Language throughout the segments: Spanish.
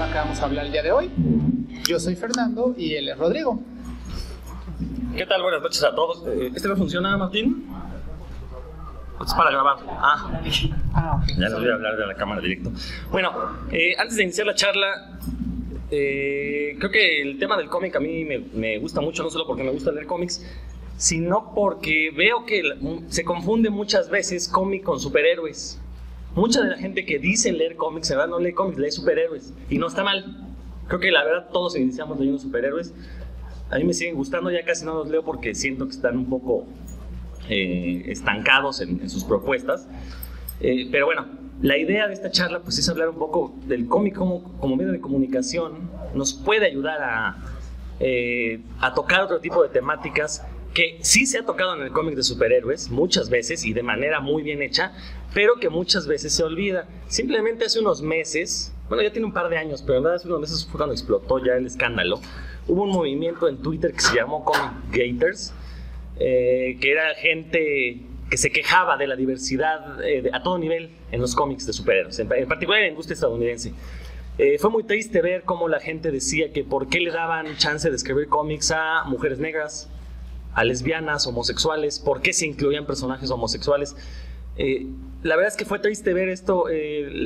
tema que vamos a hablar el día de hoy. Yo soy Fernando y él es Rodrigo. ¿Qué tal? Buenas noches a todos. ¿Este no funciona, Martín? Es para grabar. Okay. Ya les voy a hablar de la cámara directo. Bueno, antes de iniciar la charla, creo que el tema del cómic a mí me gusta mucho, no solo porque me gusta leer cómics, sino porque veo que se confunde muchas veces cómic con superhéroes. Mucha de la gente que dice leer cómics, en verdad no lee cómics, lee superhéroes. Y no está mal. Creo que la verdad todos iniciamos leyendo superhéroes. A mí me siguen gustando, ya casi no los leo porque siento que están un poco estancados en sus propuestas. Pero bueno, la idea de esta charla pues es hablar un poco del cómic como medio de comunicación. Nos puede ayudar a tocar otro tipo de temáticas que sí se ha tocado en el cómic de superhéroes muchas veces y de manera muy bien hecha, pero que muchas veces se olvida. Simplemente hace unos meses, bueno, ya tiene un par de años, pero en verdad hace unos meses fue cuando explotó ya el escándalo. Hubo un movimiento en Twitter que se llamó Comic Gators, que era gente que se quejaba de la diversidad a todo nivel en los cómics de superhéroes, en particular en la industria estadounidense. Fue muy triste ver cómo la gente decía que por qué le daban chance de escribir cómics a mujeres negras, a lesbianas, homosexuales, por qué se incluían personajes homosexuales. La verdad es que fue triste ver esto.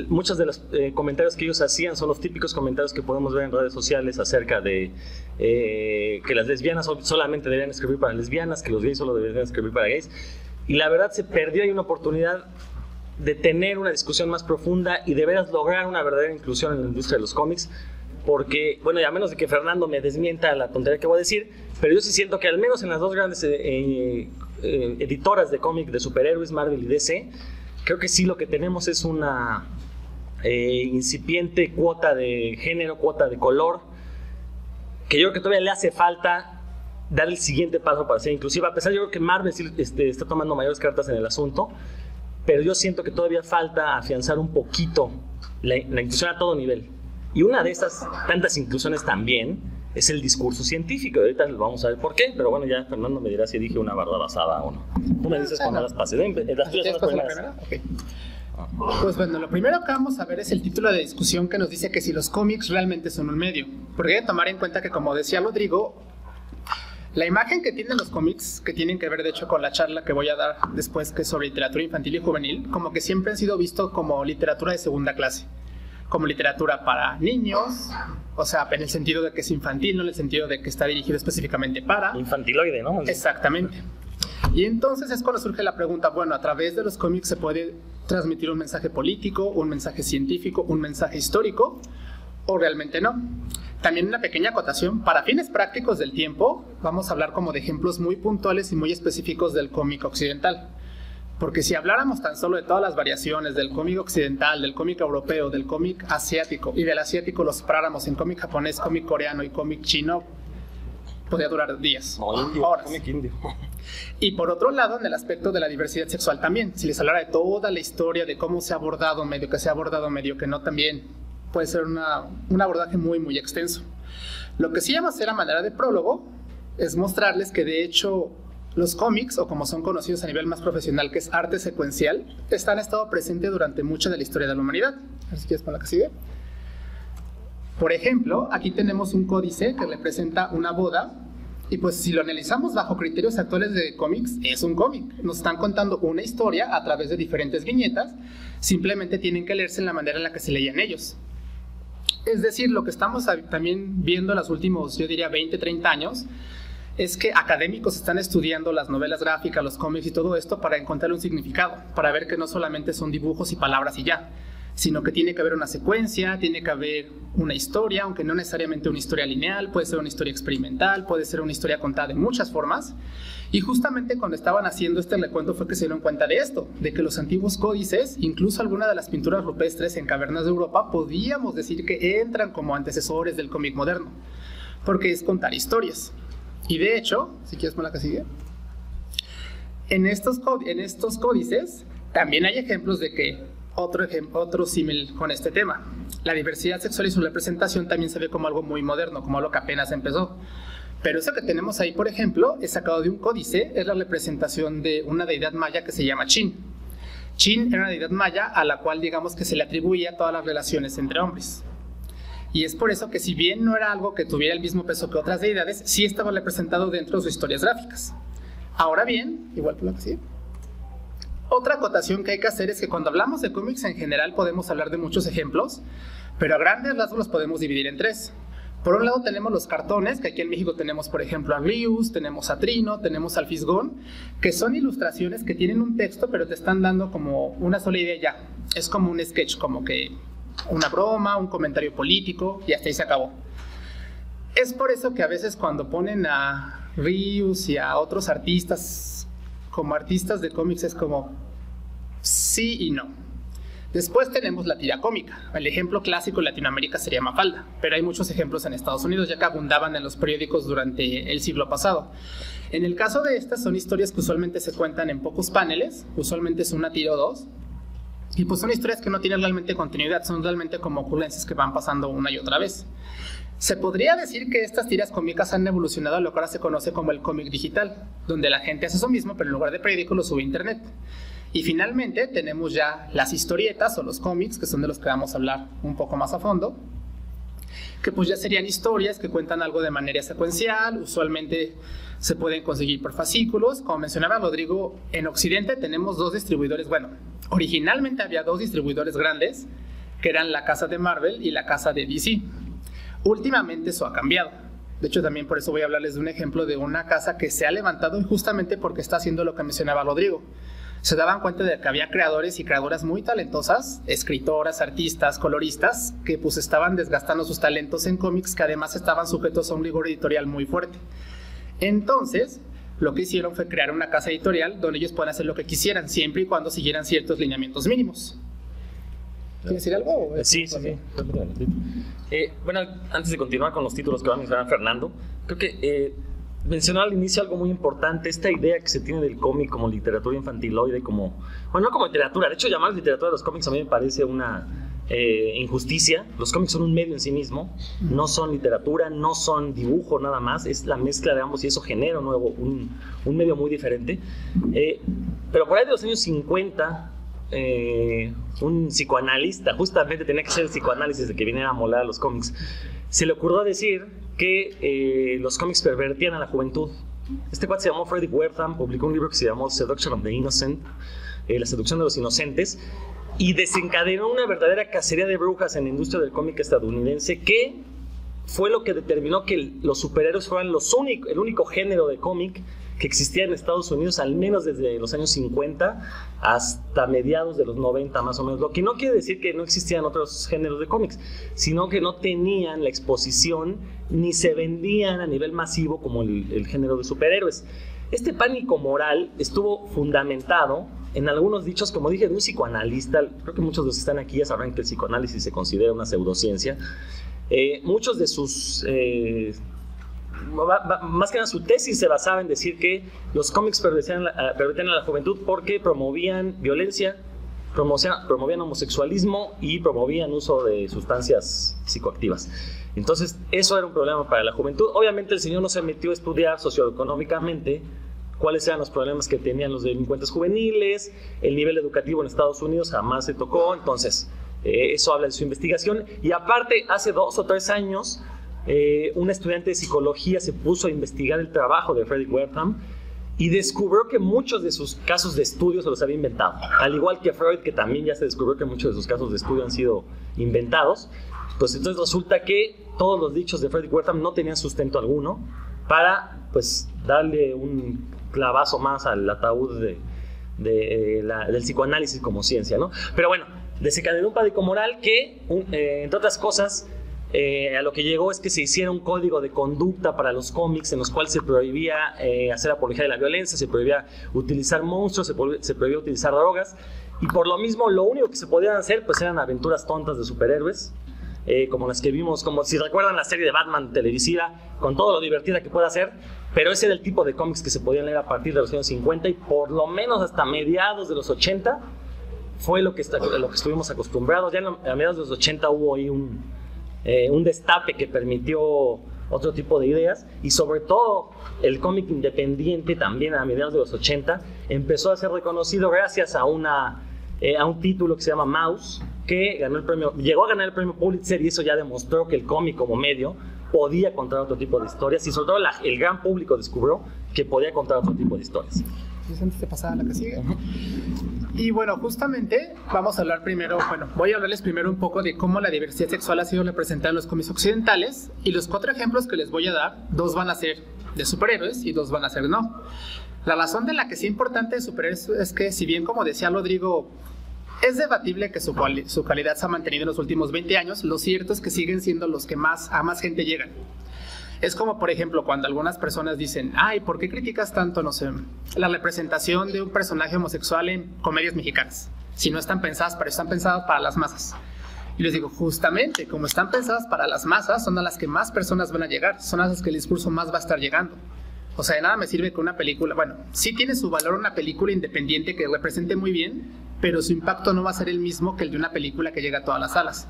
Muchos de los comentarios que ellos hacían son los típicos comentarios que podemos ver en redes sociales acerca de que las lesbianas solamente deberían escribir para lesbianas, que los gays solo deberían escribir para gays. Y la verdad se perdió ahí una oportunidad de tener una discusión más profunda y de veras lograr una verdadera inclusión en la industria de los cómics. Porque, bueno, y a menos de que Fernando me desmienta la tontería que voy a decir, pero yo sí siento que al menos en las dos grandes editoras de cómic de superhéroes, Marvel y DC, creo que sí lo que tenemos es una incipiente cuota de género, cuota de color, que yo creo que todavía le hace falta dar el siguiente paso para ser inclusiva. A pesar, yo creo que Marvel sí está tomando mayores cartas en el asunto, pero yo siento que todavía falta afianzar un poquito la inclusión a todo nivel. Y una de esas tantas inclusiones también es el discurso científico. Ahorita vamos a ver por qué, pero bueno, ya Fernando me dirá si dije una verdad basada o no. Tú me dices cuando las pases. Las tuyas son las primeras. Okay. Pues bueno, lo primero que vamos a ver es el título de discusión que nos dice que si los cómics realmente son un medio. Porque hay que tomar en cuenta que, como decía Rodrigo, la imagen que tienen los cómics, que tienen que ver de hecho con la charla que voy a dar después, que es sobre literatura infantil y juvenil, como que siempre han sido vistos como literatura de segunda clase, como literatura para niños, o sea, en el sentido de que es infantil, no en el sentido de que está dirigido específicamente para... Infantiloide, ¿no? Exactamente. Y entonces es cuando surge la pregunta, bueno, a través de los cómics se puede transmitir un mensaje político, un mensaje científico, un mensaje histórico, o realmente no. También una pequeña acotación, para fines prácticos del tiempo, vamos a hablar como de ejemplos muy puntuales y muy específicos del cómic occidental. Porque si habláramos tan solo de todas las variaciones del cómic occidental, del cómic europeo, del cómic asiático, y del asiático lo separáramos en cómic japonés, cómic coreano y cómic chino, podría durar días, horas. Cómic indio. Y por otro lado, en el aspecto de la diversidad sexual también, si les hablara de toda la historia de cómo se ha abordado, medio que se ha abordado, medio que no, también puede ser un abordaje muy, muy extenso. Lo que sí vamos a hacer a manera de prólogo es mostrarles que de hecho los cómics, o como son conocidos a nivel más profesional, que es arte secuencial, han estado presentes durante mucha de la historia de la humanidad. A ver si quieres con la que sigue. Por ejemplo, aquí tenemos un códice que representa una boda, y pues si lo analizamos bajo criterios actuales de cómics, es un cómic. Nos están contando una historia a través de diferentes viñetas, simplemente tienen que leerse en la manera en la que se leían ellos. Es decir, lo que estamos también viendo en los últimos, yo diría, 20, 30 años, es que académicos están estudiando las novelas gráficas, los cómics y todo esto para encontrar un significado, para ver que no solamente son dibujos y palabras y ya, sino que tiene que haber una secuencia, tiene que haber una historia, aunque no necesariamente una historia lineal, puede ser una historia experimental, puede ser una historia contada de muchas formas. Y justamente cuando estaban haciendo este recuento fue que se dieron cuenta de esto, de que los antiguos códices, incluso algunas de las pinturas rupestres en cavernas de Europa, podíamos decir que entran como antecesores del cómic moderno, porque es contar historias. Y de hecho, si quieres poner la que sigue, en estos códices también hay ejemplos de que otro símil con este tema. La diversidad sexual y su representación también se ve como algo muy moderno, como algo que apenas empezó. Pero eso que tenemos ahí, por ejemplo, es sacado de un códice, es la representación de una deidad maya que se llama Chin. Chin era una deidad maya a la cual digamos que se le atribuía todas las relaciones entre hombres. Y es por eso que si bien no era algo que tuviera el mismo peso que otras deidades, sí estaba representado dentro de sus historias gráficas. Ahora bien, igual por lo que sí. Otra acotación que hay que hacer es que cuando hablamos de cómics en general podemos hablar de muchos ejemplos, pero a grandes rasgos los podemos dividir en tres. Por un lado tenemos los cartones, que aquí en México tenemos por ejemplo a Rius, tenemos a Trino, tenemos al Fisgón, que son ilustraciones que tienen un texto pero te están dando como una sola idea ya. Es como un sketch, como que una broma, un comentario político y hasta ahí se acabó. Es por eso que a veces cuando ponen a Rius y a otros artistas como artistas de cómics es como sí y no. Después tenemos la tira cómica. El ejemplo clásico en Latinoamérica sería Mafalda, pero hay muchos ejemplos en Estados Unidos ya que abundaban en los periódicos durante el siglo pasado. En el caso de estas son historias que usualmente se cuentan en pocos paneles, usualmente es una tira o dos, y pues son historias que no tienen realmente continuidad, son realmente como ocurrencias que van pasando una y otra vez. Se podría decir que estas tiras cómicas han evolucionado a lo que ahora se conoce como el cómic digital, donde la gente hace eso mismo, pero en lugar de periódico lo sube a internet. Y finalmente tenemos ya las historietas o los cómics, que son de los que vamos a hablar un poco más a fondo, que pues ya serían historias que cuentan algo de manera secuencial, usualmente se pueden conseguir por fascículos. Como mencionaba Rodrigo, en Occidente tenemos dos distribuidores, bueno, originalmente había dos distribuidores grandes, que eran la casa de Marvel y la casa de DC. Últimamente eso ha cambiado. De hecho, también por eso voy a hablarles de un ejemplo de una casa que se ha levantado justamente porque está haciendo lo que mencionaba Rodrigo. Se daban cuenta de que había creadores y creadoras muy talentosas, escritoras, artistas, coloristas, que pues estaban desgastando sus talentos en cómics, que además estaban sujetos a un rigor editorial muy fuerte. Entonces, lo que hicieron fue crear una casa editorial donde ellos puedan hacer lo que quisieran, siempre y cuando siguieran ciertos lineamientos mínimos. ¿Quieres decir algo? Sí. Bueno, antes de continuar con los títulos que va a mencionar Fernando, creo que mencionó al inicio algo muy importante, esta idea que se tiene del cómic como literatura infantiloide, como, bueno, no como literatura, de hecho llamar literatura a los cómics a mí me parece una injusticia. Los cómics son un medio en sí mismo, no son literatura, no son dibujo nada más, es la mezcla de ambos y eso genera un medio muy diferente. Pero por ahí de los años 50, un psicoanalista, justamente tenía que ser el psicoanálisis de que viniera a molar a los cómics, se le ocurrió decir que los cómics pervertían a la juventud. Este cuate se llamó Frederick Wertham, publicó un libro que se llamó Seduction of the Innocent, la seducción de los inocentes, y desencadenó una verdadera cacería de brujas en la industria del cómic estadounidense, que fue lo que determinó que los superhéroes fueran el único género de cómic que existía en Estados Unidos, al menos desde los años 50 hasta mediados de los 90 más o menos. Lo que no quiere decir que no existían otros géneros de cómics, sino que no tenían la exposición ni se vendían a nivel masivo como el género de superhéroes. Este pánico moral estuvo fundamentado en algunos dichos, como dije, de un psicoanalista. Creo que muchos de los que están aquí ya sabrán que el psicoanálisis se considera una pseudociencia. Muchos de sus... más que nada su tesis se basaba en decir que los cómics pervertían a la juventud porque promovían violencia, promovían homosexualismo y promovían uso de sustancias psicoactivas. Entonces eso era un problema para la juventud. Obviamente el señor no se metió a estudiar socioeconómicamente cuáles eran los problemas que tenían los delincuentes juveniles, el nivel educativo en Estados Unidos jamás se tocó. Entonces eso habla de su investigación. Y aparte, hace 2 o 3 años un estudiante de psicología se puso a investigar el trabajo de Frederick Wertham y descubrió que muchos de sus casos de estudio se los había inventado, al igual que Freud, que también ya se descubrió que muchos de sus casos de estudio han sido inventados. Pues entonces resulta que todos los dichos de Frederick Wertham no tenían sustento alguno para pues darle un clavazo más al ataúd del psicoanálisis como ciencia, ¿no? Pero bueno, desencadenó un pánico moral que, entre otras cosas, a lo que llegó es que se hiciera un código de conducta para los cómics en los cuales se prohibía hacer apología de la violencia, se prohibía utilizar monstruos, se prohibía utilizar drogas, y por lo mismo lo único que se podían hacer pues eran aventuras tontas de superhéroes, como las que vimos, como si recuerdan la serie de Batman televisiva, con todo lo divertida que pueda ser, pero ese era el tipo de cómics que se podían leer a partir de los años 50 y por lo menos hasta mediados de los 80 fue lo que estuvimos acostumbrados. Ya a mediados de los 80 hubo ahí un destape que permitió otro tipo de ideas, y sobre todo el cómic independiente también a mediados de los 80 empezó a ser reconocido gracias a un título que se llama Mouse, que llegó a ganar el premio Pulitzer, y eso ya demostró que el cómic como medio podía contar otro tipo de historias, y sobre todo el gran público descubrió que podía contar otro tipo de historias. Antes de pasar a la que sigue. Y bueno, justamente vamos a hablar primero, voy a hablarles primero un poco de cómo la diversidad sexual ha sido representada en los cómics occidentales, y los 4 ejemplos que les voy a dar, 2 van a ser de superhéroes y 2 van a ser no. La razón de la que es importante de superhéroes es que, si bien, como decía Rodrigo, es debatible que su calidad se ha mantenido en los últimos 20 años, lo cierto es que siguen siendo los que a más gente llegan. Es como, por ejemplo, cuando algunas personas dicen, ay, ¿por qué criticas tanto, no sé, la representación de un personaje homosexual en comedias mexicanas? Si no están pensadas, pero están pensadas para las masas. Y les digo, justamente, como están pensadas para las masas, son a las que más personas van a llegar, son a las que el discurso más va a estar llegando. O sea, de nada me sirve que una película, sí tiene su valor una película independiente que represente muy bien, pero su impacto no va a ser el mismo que el de una película que llega a todas las salas.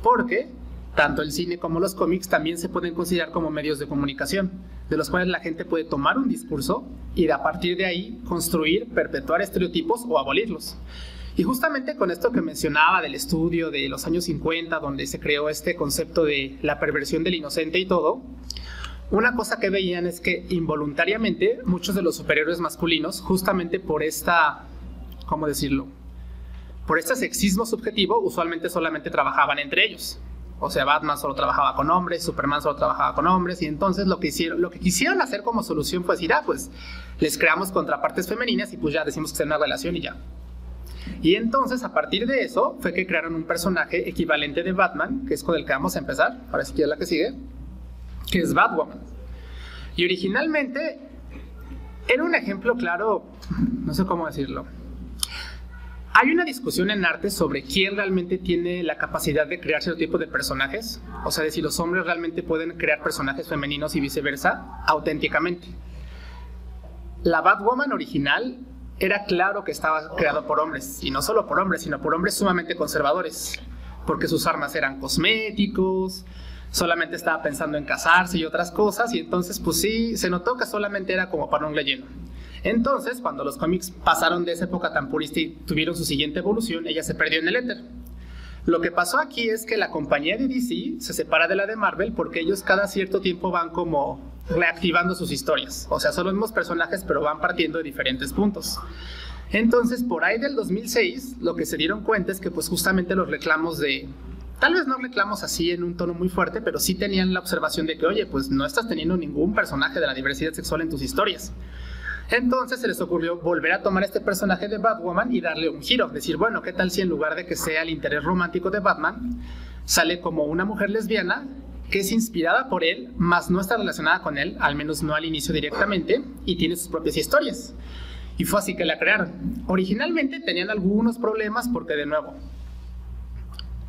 Porque tanto el cine como los cómics también se pueden considerar como medios de comunicación, de los cuales la gente puede tomar un discurso y a partir de ahí construir, perpetuar estereotipos o abolirlos. Y justamente con esto que mencionaba del estudio de los años 50, donde se creó este concepto de la perversión del inocente y todo, una cosa que veían es que involuntariamente muchos de los superhéroes masculinos, justamente por ¿cómo decirlo? Por este sexismo subjetivo, usualmente solamente trabajaban entre ellos. O sea, Batman solo trabajaba con hombres, Superman solo trabajaba con hombres, y entonces lo que quisieron hacer como solución fue decir, pues les creamos contrapartes femeninas y pues ya decimos que es una relación y ya. Y entonces, a partir de eso, fue que crearon un personaje equivalente de Batman, que es con el que vamos a empezar, ahora sí que es la que sigue, que es Batwoman. Y originalmente era un ejemplo claro, no sé cómo decirlo. Hay una discusión en arte sobre quién realmente tiene la capacidad de crear cierto tipo de personajes, o sea, de si los hombres realmente pueden crear personajes femeninos y viceversa, auténticamente. La Batwoman original era claro que estaba creado por hombres, y no solo por hombres, sino por hombres sumamente conservadores, porque sus armas eran cosméticos, solamente estaba pensando en casarse y otras cosas, y entonces pues sí, se notó que solamente era como para un relleno. Entonces, cuando los cómics pasaron de esa época tan purista y tuvieron su siguiente evolución, ella se perdió en el éter. Lo que pasó aquí es que la compañía de DC se separa de la de Marvel porque ellos cada cierto tiempo van como reactivando sus historias. O sea, son los mismos personajes, pero van partiendo de diferentes puntos. Entonces, por ahí del 2006, lo que se dieron cuenta es que pues justamente los reclamos tal vez no reclamos así en un tono muy fuerte, pero sí tenían la observación de que, oye, pues no estás teniendo ningún personaje de la diversidad sexual en tus historias. Entonces se les ocurrió volver a tomar este personaje de Batwoman y darle un giro, decir, bueno, ¿qué tal si en lugar de que sea el interés romántico de Batman, sale como una mujer lesbiana que es inspirada por él, mas no está relacionada con él, al menos no al inicio directamente, y tiene sus propias historias? Y fue así que la crearon. Originalmente tenían algunos problemas porque, de nuevo,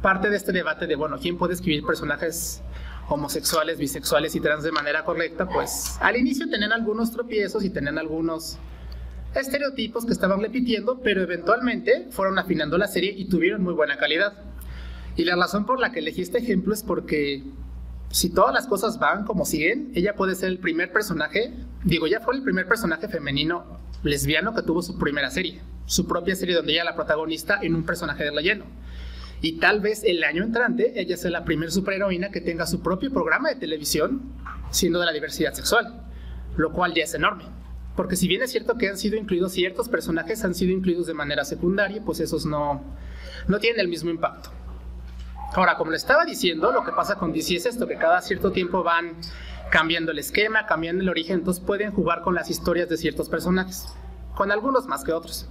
parte de este debate de, bueno, ¿quién puede escribir personajes homosexuales, bisexuales y trans de manera correcta? Pues al inicio tenían algunos tropiezos y tenían algunos estereotipos que estaban repitiendo, pero eventualmente fueron afinando la serie y tuvieron muy buena calidad. Y la razón por la que elegí este ejemplo es porque si todas las cosas van como siguen, ella puede ser el primer personaje, ya fue el primer personaje femenino lesbiano que tuvo su primera serie, su propia serie donde ella era la protagonista en un personaje de relleno. Y tal vez el año entrante ella sea la primera superheroína que tenga su propio programa de televisión siendo de la diversidad sexual, lo cual ya es enorme. Porque si bien es cierto que han sido incluidos ciertos personajes, han sido incluidos de manera secundaria, pues esos no tienen el mismo impacto. Ahora, como le estaba diciendo, lo que pasa con DC es esto, que cada cierto tiempo van cambiando el esquema, cambiando el origen, entonces pueden jugar con las historias de ciertos personajes, con algunos más que otros.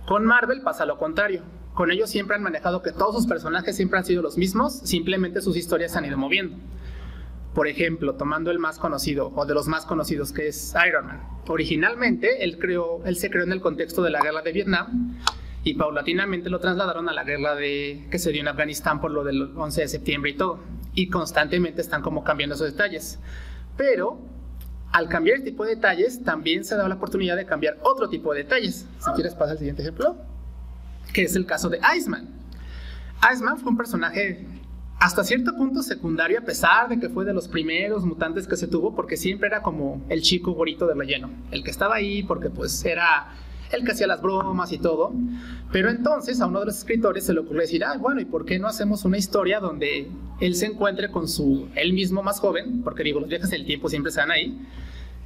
Con Marvel pasa lo contrario. Con ellos siempre han manejado que todos sus personajes siempre han sido los mismos, simplemente sus historias se han ido moviendo. Por ejemplo, tomando el más conocido, o de los más conocidos, que es Iron Man. Originalmente, él se creó en el contexto de la guerra de Vietnam, y paulatinamente lo trasladaron a la guerra que se dio en Afganistán por lo del 11 de septiembre y todo. Y constantemente están como cambiando esos detalles. Pero al cambiar el tipo de detalles, también se da la oportunidad de cambiar otro tipo de detalles. Si quieres, pasa al siguiente ejemplo, que es el caso de Iceman. Iceman fue un personaje hasta cierto punto secundario, a pesar de que fue de los primeros mutantes que se tuvo, porque siempre era como el chico gorito de relleno, el que estaba ahí porque pues era el que hacía las bromas y todo. Pero entonces a uno de los escritores se le ocurrió decir, bueno, ¿y por qué no hacemos una historia donde él se encuentre con él mismo más joven? Porque digo, los viajes del tiempo siempre se dan ahí.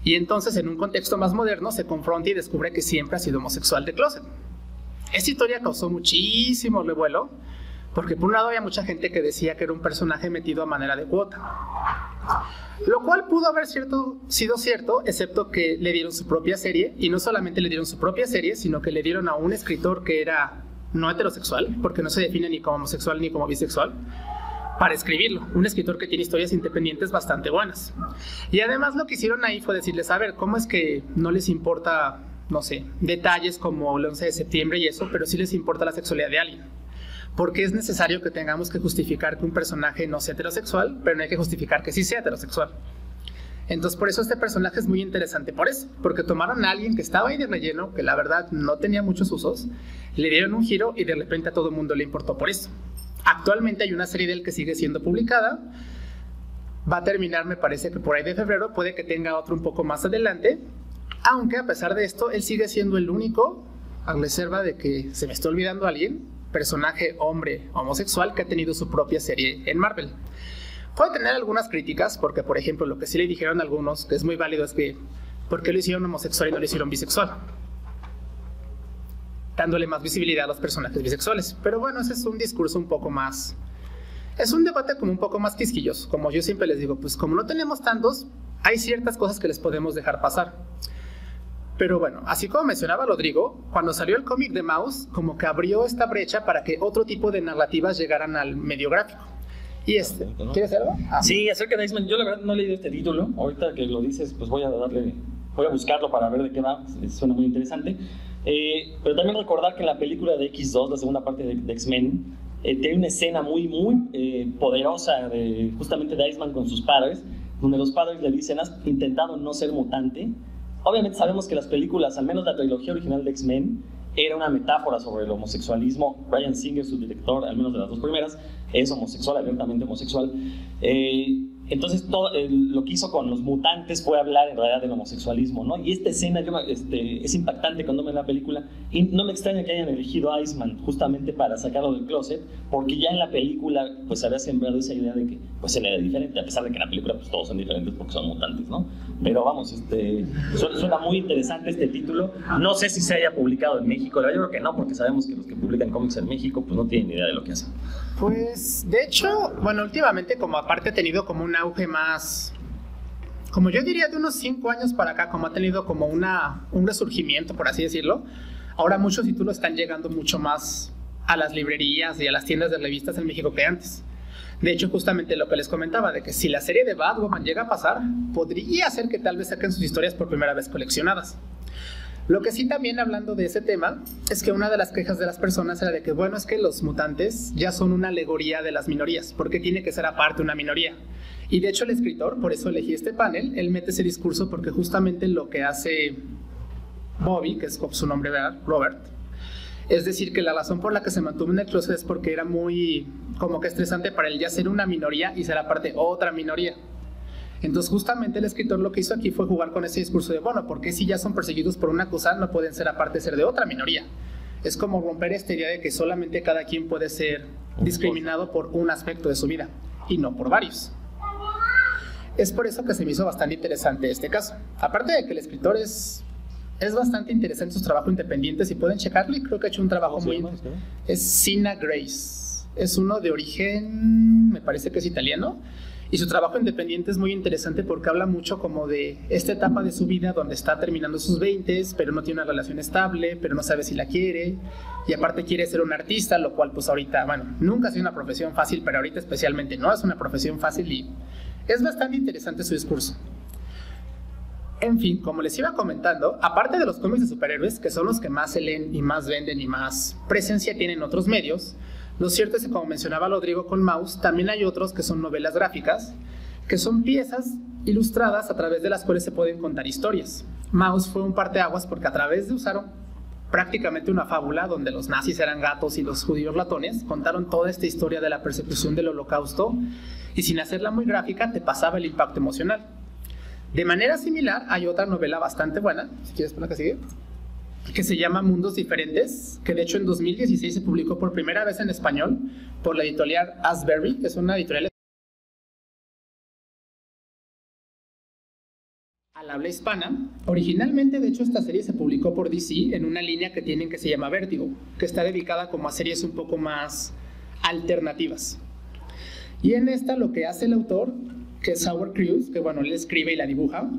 Y entonces en un contexto más moderno se confronta y descubre que siempre ha sido homosexual de closet. Esta historia causó muchísimo revuelo, porque por un lado había mucha gente que decía que era un personaje metido a manera de cuota. Lo cual pudo haber sido cierto, excepto que le dieron su propia serie, y no solamente le dieron su propia serie, sino que le dieron a un escritor que era no heterosexual, porque no se define ni como homosexual ni como bisexual, para escribirlo. Un escritor que tiene historias independientes bastante buenas. Y además lo que hicieron ahí fue decirles, a ver, ¿cómo es que no les importa, no sé, detalles como el 11 de septiembre y eso, pero sí les importa la sexualidad de alguien? Porque es necesario que tengamos que justificar que un personaje no sea heterosexual, pero no hay que justificar que sí sea heterosexual. Entonces por eso este personaje es muy interesante por eso, porque tomaron a alguien que estaba ahí de relleno, que la verdad no tenía muchos usos, le dieron un giro y de repente a todo el mundo le importó por eso. Actualmente hay una serie de él que sigue siendo publicada, va a terminar me parece que por ahí de febrero, puede que tenga otro un poco más adelante, aunque a pesar de esto él sigue siendo el único, a reserva de que se me esté olvidando alguien, personaje hombre homosexual que ha tenido su propia serie en Marvel. Puede tener algunas críticas, porque por ejemplo lo que sí le dijeron a algunos, que es muy válido, es que ¿por qué lo hicieron homosexual y no lo hicieron bisexual? Dándole más visibilidad a los personajes bisexuales. Pero bueno, ese es un discurso un poco más... Es un debate como un poco más quisquilloso. Como yo siempre les digo, pues como no tenemos tantos, hay ciertas cosas que les podemos dejar pasar. Pero bueno, así como mencionaba Rodrigo, cuando salió el cómic de Maus, como que abrió esta brecha para que otro tipo de narrativas llegaran al medio gráfico. Y ¿quieres algo? Sí, acerca de Iceman, yo la verdad no he leído este título. Ahorita que lo dices, pues voy a buscarlo para ver de qué va. Suena muy interesante. Pero también recordar que en la película de X2, la segunda parte de X-Men, tiene una escena muy poderosa justamente de Iceman con sus padres, donde los padres le dicen, ¿has intentado no ser mutante? Obviamente sabemos que las películas, al menos la trilogía original de X-Men, era una metáfora sobre el homosexualismo. Bryan Singer, su director, al menos de las dos primeras, es homosexual, abiertamente homosexual. Entonces lo que hizo con los mutantes fue hablar en realidad del homosexualismo, ¿no? Y esta escena es impactante cuando ven la película, y no me extraña que hayan elegido a Iceman justamente para sacarlo del closet, porque ya en la película pues se había sembrado esa idea de que pues él era diferente, a pesar de que en la película pues todos son diferentes porque son mutantes, ¿no? Pero vamos, suena muy interesante este título. No sé si se haya publicado en México, yo creo que no, porque sabemos que los que publican cómics en México pues no tienen ni idea de lo que hacen. Pues, de hecho, bueno, últimamente como aparte ha tenido como un auge más, como yo diría de unos 5 años para acá, como ha tenido como un resurgimiento, por así decirlo, ahora muchos títulos están llegando mucho más a las librerías y a las tiendas de revistas en México que antes. De hecho, justamente lo que les comentaba, de que si la serie de Batwoman llega a pasar, podría ser que tal vez saquen sus historias por primera vez coleccionadas. Lo que sí también hablando de ese tema es que una de las quejas de las personas era de que bueno, es que los mutantes ya son una alegoría de las minorías, porque tiene que ser aparte una minoría. Y de hecho el escritor, por eso elegí este panel, él mete ese discurso porque justamente lo que hace Bobby, que es su nombre, ¿verdad? Robert, es decir que la razón por la que se mantuvo en el closet es porque era muy como que estresante para él ya ser una minoría y ser aparte otra minoría. Entonces justamente el escritor lo que hizo aquí fue jugar con ese discurso de bueno, ¿por qué si ya son perseguidos por una cosa no pueden ser aparte ser de otra minoría? Es como romper esta idea de que solamente cada quien puede ser discriminado por un aspecto de su vida y no por varios. Es por eso que se me hizo bastante interesante este caso. Aparte de que el escritor es bastante interesante sus trabajos independientes, si pueden checarlo, y creo que ha hecho un trabajo muy... Es Sina Grace, es uno de origen, me parece que es italiano, y su trabajo independiente es muy interesante porque habla mucho como de esta etapa de su vida donde está terminando sus 20s, pero no tiene una relación estable, pero no sabe si la quiere, y aparte quiere ser un artista, lo cual pues ahorita, bueno, nunca ha sido una profesión fácil, pero ahorita especialmente no es una profesión fácil, y es bastante interesante su discurso. En fin, como les iba comentando, aparte de los cómics de superhéroes, que son los que más se leen y más venden y más presencia tienen en otros medios, lo cierto es que, como mencionaba Rodrigo con Maus, también hay otros que son novelas gráficas, que son piezas ilustradas a través de las cuales se pueden contar historias. Maus fue un parteaguas porque a través de usar prácticamente una fábula donde los nazis eran gatos y los judíos ratones, contaron toda esta historia de la persecución del Holocausto y sin hacerla muy gráfica te pasaba el impacto emocional. De manera similar hay otra novela bastante buena, si quieres poner la que sigue. que se llama Mundos Diferentes, que de hecho en 2016 se publicó por primera vez en español por la editorial Asbury, que es una editorial al habla hispana. Originalmente, de hecho, esta serie se publicó por DC en una línea que tienen que se llama Vértigo, que está dedicada como a series un poco más alternativas. Y en esta lo que hace el autor, que es Howard Cruz, que bueno, él escribe y la dibuja,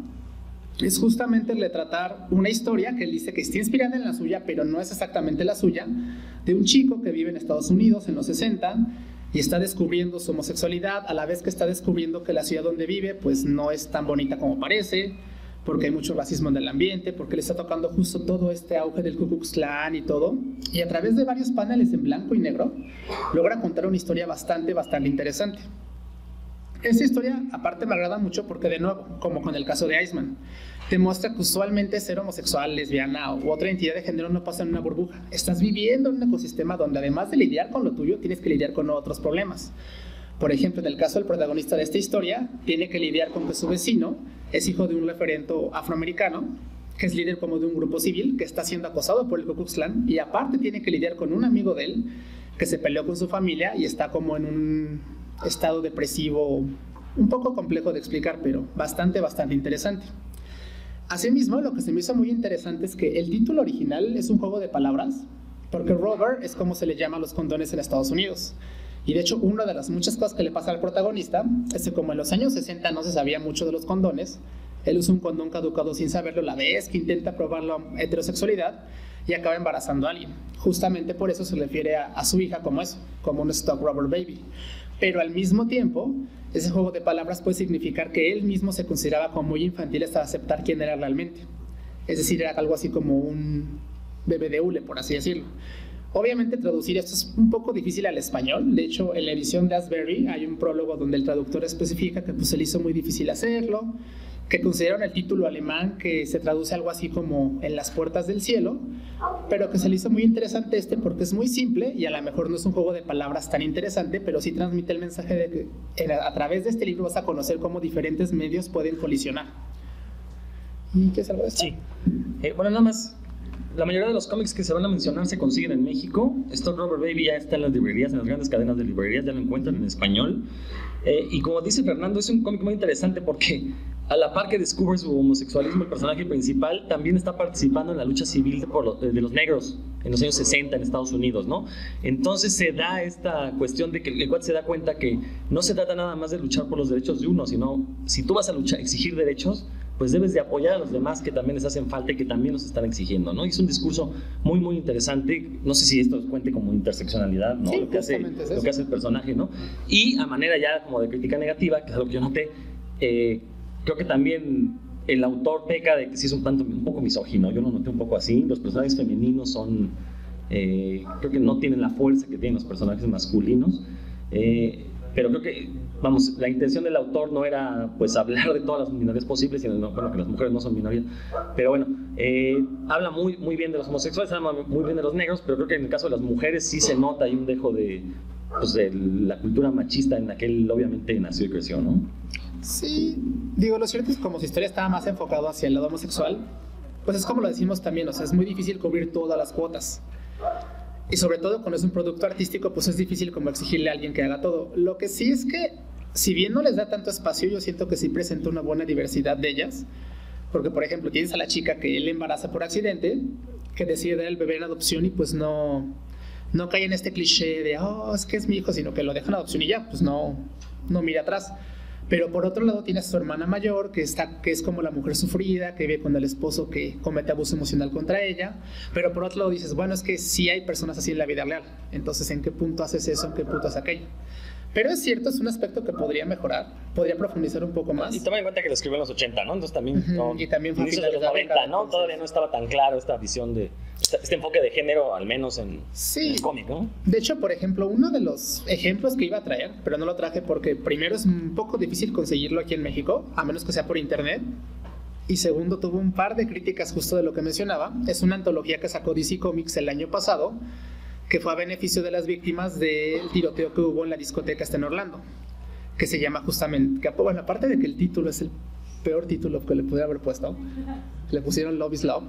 es justamente retratar una historia que él dice que está inspirada en la suya, pero no es exactamente la suya, de un chico que vive en Estados Unidos en los 60 y está descubriendo su homosexualidad, a la vez que está descubriendo que la ciudad donde vive pues no es tan bonita como parece, porque hay mucho racismo en el ambiente, porque le está tocando justo todo este auge del Ku Klux Klan y todo, y a través de varios paneles en blanco y negro logra contar una historia bastante interesante. Esta historia aparte me agrada mucho porque, de nuevo, como con el caso de Iceman, te muestra que usualmente ser homosexual, lesbiana u otra entidad de género no pasa en una burbuja. Estás viviendo en un ecosistema donde además de lidiar con lo tuyo, tienes que lidiar con otros problemas. Por ejemplo, en el caso del protagonista de esta historia, tiene que lidiar con que su vecino es hijo de un referente afroamericano, que es líder como de un grupo civil, que está siendo acosado por el Ku Klux Klan, y aparte tiene que lidiar con un amigo de él, que se peleó con su familia y está como en un estado depresivo un poco complejo de explicar, pero bastante interesante. Asimismo, lo que se me hizo muy interesante es que el título original es un juego de palabras, porque rubber es como se le llama a los condones en Estados Unidos. Y de hecho, una de las muchas cosas que le pasa al protagonista es que como en los años 60 no se sabía mucho de los condones, él usa un condón caducado sin saberlo la vez que intenta probar la heterosexualidad y acaba embarazando a alguien. Justamente por eso se refiere a su hija como eso, como un stock rubber baby. Pero al mismo tiempo, ese juego de palabras puede significar que él mismo se consideraba como muy infantil hasta aceptar quién era realmente. Es decir, era algo así como un bebé de hule, por así decirlo. Obviamente traducir esto es un poco difícil al español. De hecho, en la edición de Asbury hay un prólogo donde el traductor especifica que pues, se le hizo muy difícil hacerlo, que consideraron el título alemán que se traduce algo así como En las puertas del cielo, pero que se le hizo muy interesante porque es muy simple y a lo mejor no es un juego de palabras tan interesante, pero sí transmite el mensaje de que a través de este libro vas a conocer cómo diferentes medios pueden colisionar. ¿Y qué es algo de esto? Sí. Bueno, nada más. La mayoría de los cómics que se van a mencionar se consiguen en México. Stock Rubber Baby ya está en las librerías, en las grandes cadenas de librerías, ya lo encuentran en español. Y como dice Fernando, es un cómic muy interesante porque a la par que descubre su homosexualismo, el personaje principal también está participando en la lucha civil de los negros en los años 60 en Estados Unidos, ¿no? Entonces se da esta cuestión de que el cual se da cuenta que no se trata nada más de luchar por los derechos de uno, sino si tú vas a luchar, exigir derechos, pues debes de apoyar a los demás que también les hacen falta y que también nos están exigiendo, ¿no? Y es un discurso muy interesante. No sé si esto cuente como interseccionalidad, ¿no? Sí, lo que hace el personaje, ¿no? Y a manera ya como de crítica negativa, que es algo que yo noté, creo que también el autor peca de que sí es un poco misógino. Yo lo noté un poco así. Los personajes femeninos son, creo que no tienen la fuerza que tienen los personajes masculinos. Pero creo que, vamos, la intención del autor no era pues hablar de todas las minorías posibles, sino bueno, que las mujeres no son minoría. Pero bueno, habla muy bien de los homosexuales, habla muy bien de los negros, pero creo que en el caso de las mujeres sí se nota ahí un dejo de la cultura machista en la que él obviamente nació y creció, ¿no? Sí, digo, lo cierto es que como su historia estaba más enfocado hacia el lado homosexual, pues es como lo decimos también, o sea, es muy difícil cubrir todas las cuotas. Y sobre todo cuando es un producto artístico, pues es difícil como exigirle a alguien que haga todo. Lo que sí es que, si bien no les da tanto espacio, yo siento que sí presenta una buena diversidad de ellas. Porque, por ejemplo, tienes a la chica que él embaraza por accidente, que decide dar el bebé en adopción y pues no cae en este cliché de, oh, es que es mi hijo, sino que lo deja en adopción y ya, pues no mira atrás. Pero por otro lado tienes a su hermana mayor, que es como la mujer sufrida, que vive con el esposo que comete abuso emocional contra ella. Pero por otro lado dices, bueno, es que sí hay personas así en la vida real. Entonces, ¿en qué punto haces eso? ¿En qué punto haces aquello? Pero es cierto, es un aspecto que podría mejorar, podría profundizar un poco más. Y toma en cuenta que lo escribió en los 80, ¿no? Entonces también, y también fue inicios de los 90, ¿no? Todavía no estaba tan claro esta visión de este enfoque de género, al menos en el cómic, ¿no? De hecho, por ejemplo, uno de los ejemplos que iba a traer, pero no lo traje porque primero es un poco difícil conseguirlo aquí en México, a menos que sea por internet. Y segundo, tuvo un par de críticas justo de lo que mencionaba. Es una antología que sacó DC Comics el año pasado, que fue a beneficio de las víctimas del tiroteo que hubo en la discoteca en Orlando, que se llama justamente, que bueno, aparte de que el título es el peor título que le pudiera haber puesto. Le pusieron Love is Love.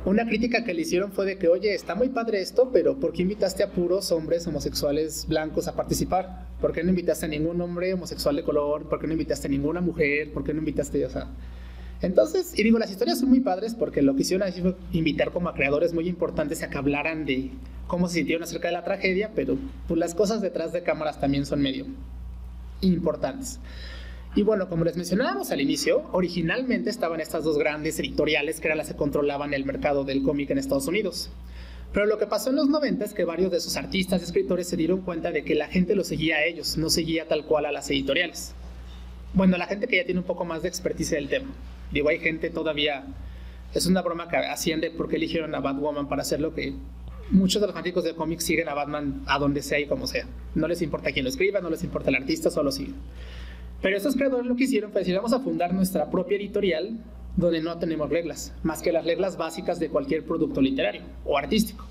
Una crítica que le hicieron fue de que, oye, está muy padre esto, pero ¿por qué invitaste a puros hombres homosexuales blancos a participar? ¿Por qué no invitaste a ningún hombre homosexual de color? ¿Por qué no invitaste a ninguna mujer? ¿Por qué no invitaste, o sea? Entonces, y digo, las historias son muy padres porque lo que hicieron fue invitar como a creadores muy importantes a que hablaran de cómo se sintieron acerca de la tragedia, pero pues las cosas detrás de cámaras también son medio importantes. Y bueno, como les mencionábamos al inicio, originalmente estaban estas dos grandes editoriales que eran las que controlaban el mercado del cómic en Estados Unidos. Pero lo que pasó en los 90 es que varios de esos artistas y escritores se dieron cuenta de que la gente los seguía a ellos, no seguía tal cual a las editoriales. Bueno, la gente que ya tiene un poco más de experticia del tema. Digo, hay gente todavía, es una broma que hacían de por qué eligieron a Batwoman para hacer lo que muchos de los fanáticos de cómics siguen a Batman a donde sea y como sea. No les importa quién lo escriba, no les importa el artista, solo siguen. Pero estos creadores lo que hicieron fue decir, vamos a fundar nuestra propia editorial donde no tenemos reglas, más que las reglas básicas de cualquier producto literario o artístico.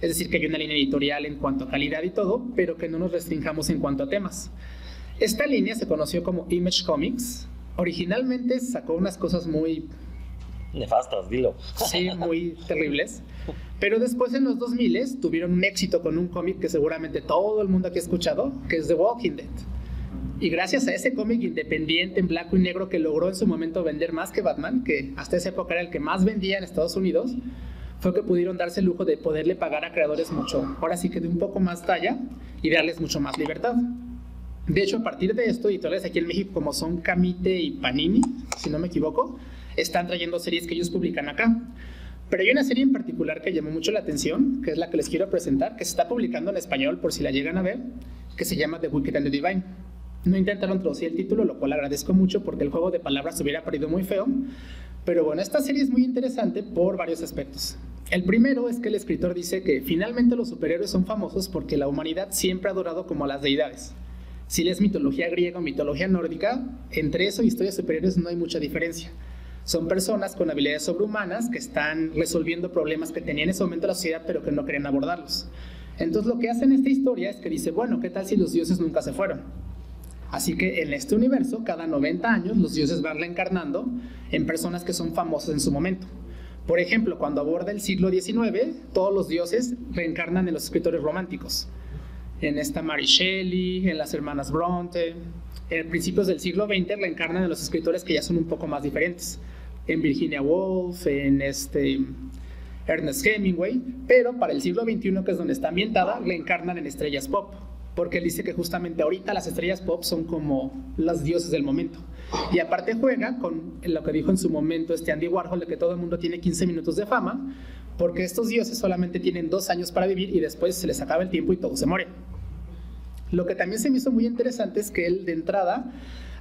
Es decir, que hay una línea editorial en cuanto a calidad y todo, pero que no nos restringamos en cuanto a temas. Esta línea se conoció como Image Comics. Originalmente sacó unas cosas muy... nefastas, dilo. Sí, muy terribles. Pero después en los 2000 tuvieron un éxito con un cómic que seguramente todo el mundo aquí ha escuchado, que es The Walking Dead. Y gracias a ese cómic independiente en blanco y negro que logró en su momento vender más que Batman, que hasta esa época era el que más vendía en Estados Unidos, fue que pudieron darse el lujo de poderle pagar a creadores mucho, ahora sí que de un poco más talla y darles mucho más libertad. De hecho, a partir de esto, editoriales aquí en México como son Camite y Panini, si no me equivoco, están trayendo series que ellos publican acá. Pero hay una serie en particular que llamó mucho la atención, que es la que les quiero presentar, que se está publicando en español por si la llegan a ver, que se llama The Wicked and the Divine. No intentaron traducir el título, lo cual agradezco mucho porque el juego de palabras se hubiera perdido muy feo. Pero bueno, esta serie es muy interesante por varios aspectos. El primero es que el escritor dice que finalmente los superhéroes son famosos porque la humanidad siempre ha adorado como a las deidades. Si lees mitología griega o mitología nórdica, entre eso y historias superiores no hay mucha diferencia. Son personas con habilidades sobrehumanas que están resolviendo problemas que tenía en ese momento la sociedad pero que no querían abordarlos. Entonces lo que hace en esta historia es que dice, bueno, ¿qué tal si los dioses nunca se fueron? Así que en este universo, cada 90 años, los dioses van reencarnando en personas que son famosas en su momento. Por ejemplo, cuando aborda el siglo XIX, todos los dioses reencarnan en los escritores románticos. En esta Mary Shelley, en las hermanas Bronte. En principios del siglo XX reencarnan en los escritores que ya son un poco más diferentes. En Virginia Woolf, en Ernest Hemingway. Pero para el siglo XXI, que es donde está ambientada, reencarnan en estrellas pop. Porque él dice que justamente ahorita las estrellas pop son como las dioses del momento. Y aparte juega con lo que dijo en su momento Andy Warhol, de que todo el mundo tiene 15 minutos de fama, porque estos dioses solamente tienen 2 años para vivir y después se les acaba el tiempo y todos se mueren. Lo que también se me hizo muy interesante es que él de entrada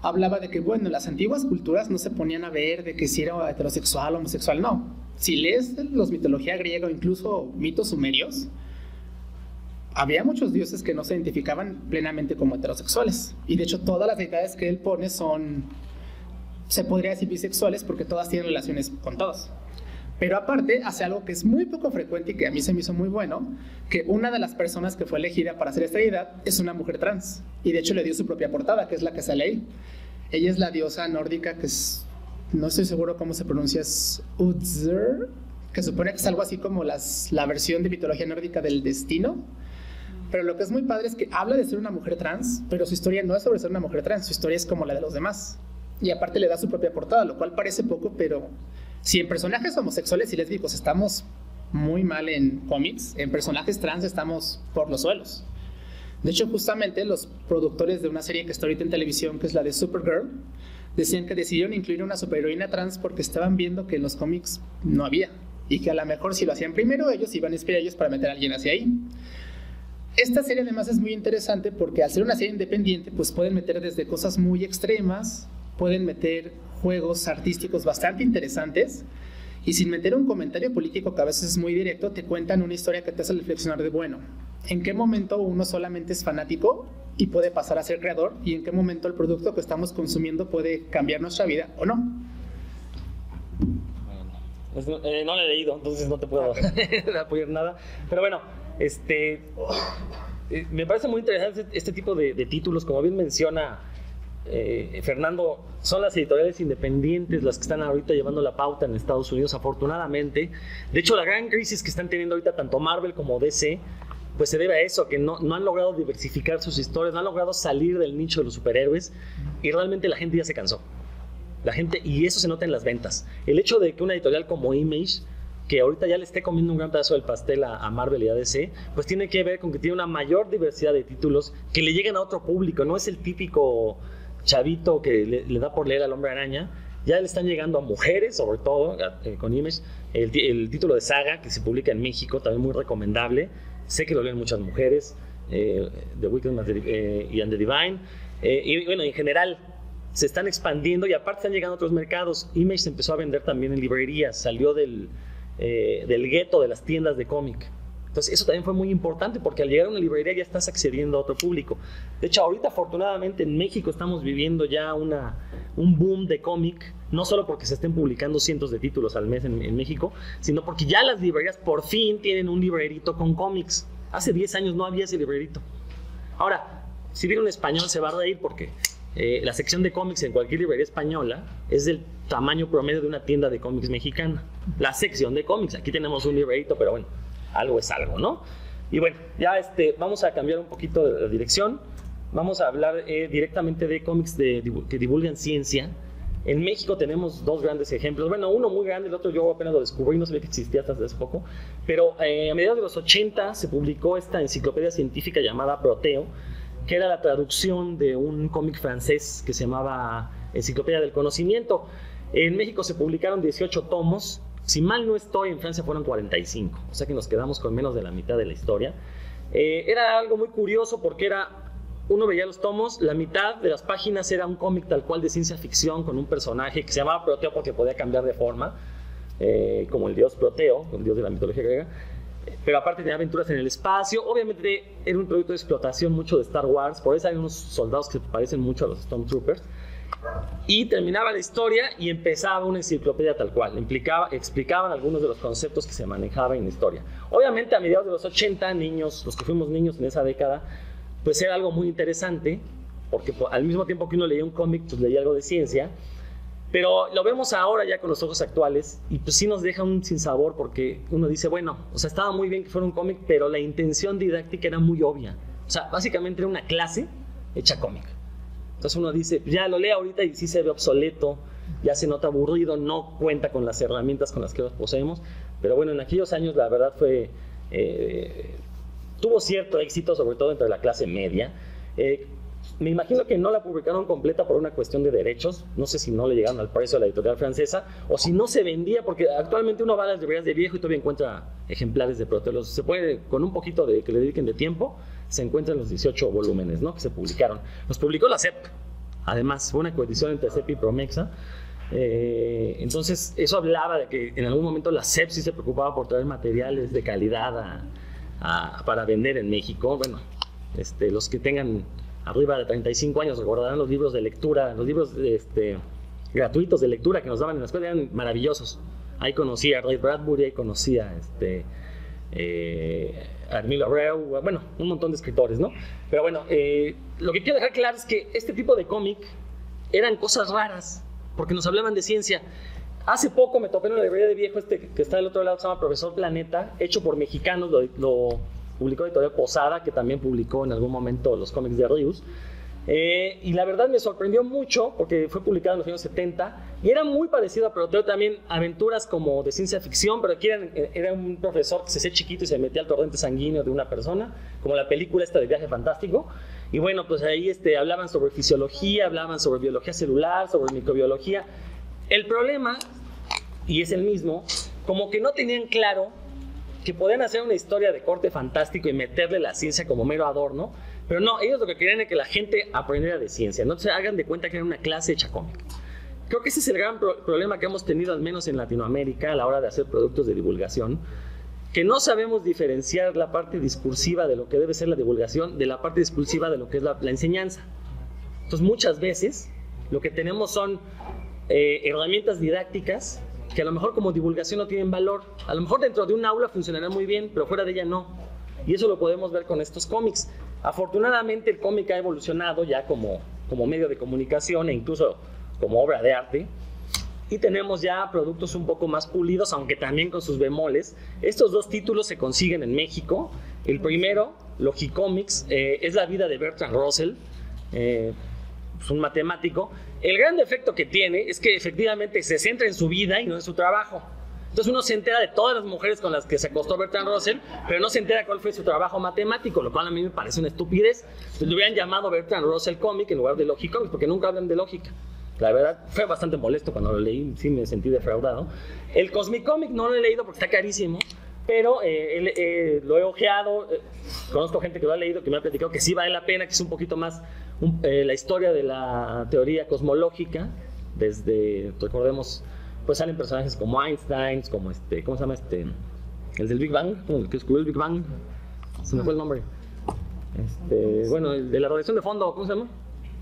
hablaba de que, bueno, en las antiguas culturas no se ponían a ver de que si era heterosexual o homosexual, no. Si lees los mitología griega o incluso mitos sumerios, había muchos dioses que no se identificaban plenamente como heterosexuales. Y de hecho todas las deidades que él pone son, se podría decir, bisexuales porque todas tienen relaciones con todos. Pero aparte hace algo que es muy poco frecuente y que a mí se me hizo muy bueno, que una de las personas que fue elegida para hacer esta deidad es una mujer trans. Y de hecho le dio su propia portada, que es la que sale ahí. Ella es la diosa nórdica que es, no estoy seguro cómo se pronuncia, es Uther, que supone que es algo así como la versión de mitología nórdica del destino. Pero lo que es muy padre es que habla de ser una mujer trans, pero su historia no es sobre ser una mujer trans, su historia es como la de los demás. Y aparte le da su propia portada, lo cual parece poco, pero si en personajes homosexuales y lésbicos estamos muy mal en cómics, en personajes trans estamos por los suelos. De hecho, justamente los productores de una serie que está ahorita en televisión, que es la de Supergirl, decían que decidieron incluir una superheroína trans porque estaban viendo que en los cómics no había. Y que a lo mejor si lo hacían primero ellos, iban a inspirar a ellos para meter a alguien hacia ahí. Esta serie además es muy interesante porque al ser una serie independiente pues pueden meter desde cosas muy extremas, pueden meter juegos artísticos bastante interesantes y sin meter un comentario político que a veces es muy directo, te cuentan una historia que te hace reflexionar de, bueno, ¿en qué momento uno solamente es fanático y puede pasar a ser creador? ¿Y en qué momento el producto que estamos consumiendo puede cambiar nuestra vida o no? No lo he leído, entonces no te puedo apoyar nada. Pero bueno, me parece muy interesante este tipo de títulos, como bien menciona Fernando, son las editoriales independientes las que están ahorita llevando la pauta en Estados Unidos, afortunadamente. De hecho, la gran crisis que están teniendo ahorita tanto Marvel como DC, pues se debe a eso, que no han logrado diversificar sus historias, no han logrado salir del nicho de los superhéroes, y realmente la gente ya se cansó. Y eso se nota en las ventas. El hecho de que una editorial como Image, que ahorita ya le esté comiendo un gran pedazo del pastel a Marvel y a DC, pues tiene que ver con que tiene una mayor diversidad de títulos que le llegan a otro público. No es el típico chavito que le da por leer al Hombre Araña. Ya le están llegando a mujeres, sobre todo con Image. El título de Saga, que se publica en México, también muy recomendable. Sé que lo leen muchas mujeres, The Weeknd y And the Divine. Y bueno, en general se están expandiendo y aparte están llegando a otros mercados. Image se empezó a vender también en librerías, salió del gueto de las tiendas de cómic. Entonces eso también fue muy importante porque al llegar a una librería ya estás accediendo a otro público. De hecho, ahorita afortunadamente en México estamos viviendo ya un boom de cómic, no solo porque se estén publicando cientos de títulos al mes en México, sino porque ya las librerías por fin tienen un librerito con cómics. Hace 10 años no había ese librerito. Ahora, si viene un español se va a reír porque la sección de cómics en cualquier librería española es del tamaño promedio de una tienda de cómics mexicana. La sección de cómics, aquí tenemos un librerito, pero bueno, algo es algo, ¿no? Y bueno, ya vamos a cambiar un poquito de la dirección. Vamos a hablar directamente de cómics que divulgan ciencia. En México tenemos dos grandes ejemplos. Bueno, uno muy grande, el otro yo apenas lo descubrí, no sabía que existía hasta hace poco. Pero a mediados de los 80 se publicó esta enciclopedia científica llamada Proteo, que era la traducción de un cómic francés que se llamaba Enciclopedia del Conocimiento. En México se publicaron 18 tomos. Si mal no estoy, en Francia fueron 45. O sea que nos quedamos con menos de la mitad de la historia. Era algo muy curioso porque uno veía los tomos, la mitad de las páginas era un cómic tal cual de ciencia ficción con un personaje que se llamaba Proteo porque podía cambiar de forma, como el dios Proteo, el dios de la mitología griega. Pero aparte tenía aventuras en el espacio. Obviamente era un producto de explotación mucho de Star Wars, por eso hay unos soldados que parecen mucho a los Stormtroopers. Y terminaba la historia y empezaba una enciclopedia tal cual. Explicaban algunos de los conceptos que se manejaban en la historia. Obviamente a mediados de los 80, niños, los que fuimos niños en esa década, pues era algo muy interesante, porque al mismo tiempo que uno leía un cómic, pues leía algo de ciencia. Pero lo vemos ahora ya con los ojos actuales y pues sí nos deja un sinsabor porque uno dice, bueno, o sea, estaba muy bien que fuera un cómic, pero la intención didáctica era muy obvia. O sea, básicamente era una clase hecha cómic. Entonces uno dice, ya lo lee ahorita y sí se ve obsoleto, ya se nota aburrido, no cuenta con las herramientas con las que los poseemos. Pero bueno, en aquellos años la verdad tuvo cierto éxito, sobre todo entre la clase media. Me imagino que no la publicaron completa por una cuestión de derechos. No sé si no le llegaron al precio a la editorial francesa o si no se vendía, porque actualmente uno va a las librerías de viejo y todavía encuentra ejemplares de Proteo. Se puede, con un poquito de que le dediquen de tiempo, se encuentran los 18 volúmenes, ¿no?, que se publicaron. Los publicó la CEP, además, fue una coedición entre CEP y Promexa. Entonces, eso hablaba de que en algún momento la CEP sí se preocupaba por traer materiales de calidad para vender en México. Bueno, los que tengan arriba de 35 años recordarán los libros de lectura, los libros gratuitos de lectura que nos daban en la escuela, eran maravillosos. Ahí conocí a Ray Bradbury, ahí conocí a Armilo Abreu, bueno, un montón de escritores, ¿no? Pero bueno, lo que quiero dejar claro es que este tipo de cómic eran cosas raras, porque nos hablaban de ciencia. Hace poco me topé en una librería de viejo que está del otro lado, se llama Profesor Planeta, hecho por mexicanos, lo publicó Editorial Posada, que también publicó en algún momento los cómics de Rius. Y la verdad me sorprendió mucho porque fue publicado en los años 70 y era muy parecido a Proteo, también aventuras como de ciencia ficción, pero aquí era un profesor que se hacía chiquito y se metía al torrente sanguíneo de una persona, como la película esta de Viaje Fantástico. Y bueno, pues ahí hablaban sobre fisiología, hablaban sobre biología celular, sobre microbiología. El problema, y es el mismo, como que no tenían claro que podían hacer una historia de corte fantástico y meterle la ciencia como mero adorno, pero no, ellos lo que querían es que la gente aprendiera de ciencia, no se hagan de cuenta que era una clase hecha cómic. Creo que ese es el gran problema que hemos tenido, al menos en Latinoamérica, a la hora de hacer productos de divulgación, que no sabemos diferenciar la parte discursiva de lo que debe ser la divulgación de la parte discursiva de lo que es la enseñanza. Entonces muchas veces lo que tenemos son herramientas didácticas que a lo mejor como divulgación no tienen valor. A lo mejor dentro de un aula funcionará muy bien, pero fuera de ella no. Y eso lo podemos ver con estos cómics. Afortunadamente el cómic ha evolucionado ya como como medio de comunicación e incluso como obra de arte. Y tenemos ya productos un poco más pulidos, aunque también con sus bemoles. Estos dos títulos se consiguen en México. El primero, Logicomics, es la vida de Bertrand Russell, es un matemático. El gran defecto que tiene es que efectivamente se centra en su vida y no en su trabajo. Entonces uno se entera de todas las mujeres con las que se acostó Bertrand Russell, pero no se entera cuál fue su trabajo matemático, lo cual a mí me parece una estupidez. Entonces le hubieran llamado Bertrand Russell Comic en lugar de Logicomics, porque nunca hablan de lógica. La verdad, fue bastante molesto cuando lo leí, sí me sentí defraudado. El Cosmicomic no lo he leído porque está carísimo, pero lo he ojeado, conozco gente que lo ha leído, que me ha platicado que sí vale la pena, que es un poquito más la historia de la teoría cosmológica, desde, recordemos, pues salen personajes como Einstein, como ¿cómo se llama el del Big Bang? El que descubrió el Big Bang, se me fue el nombre. Bueno, el de la radiación de fondo, ¿cómo se llama?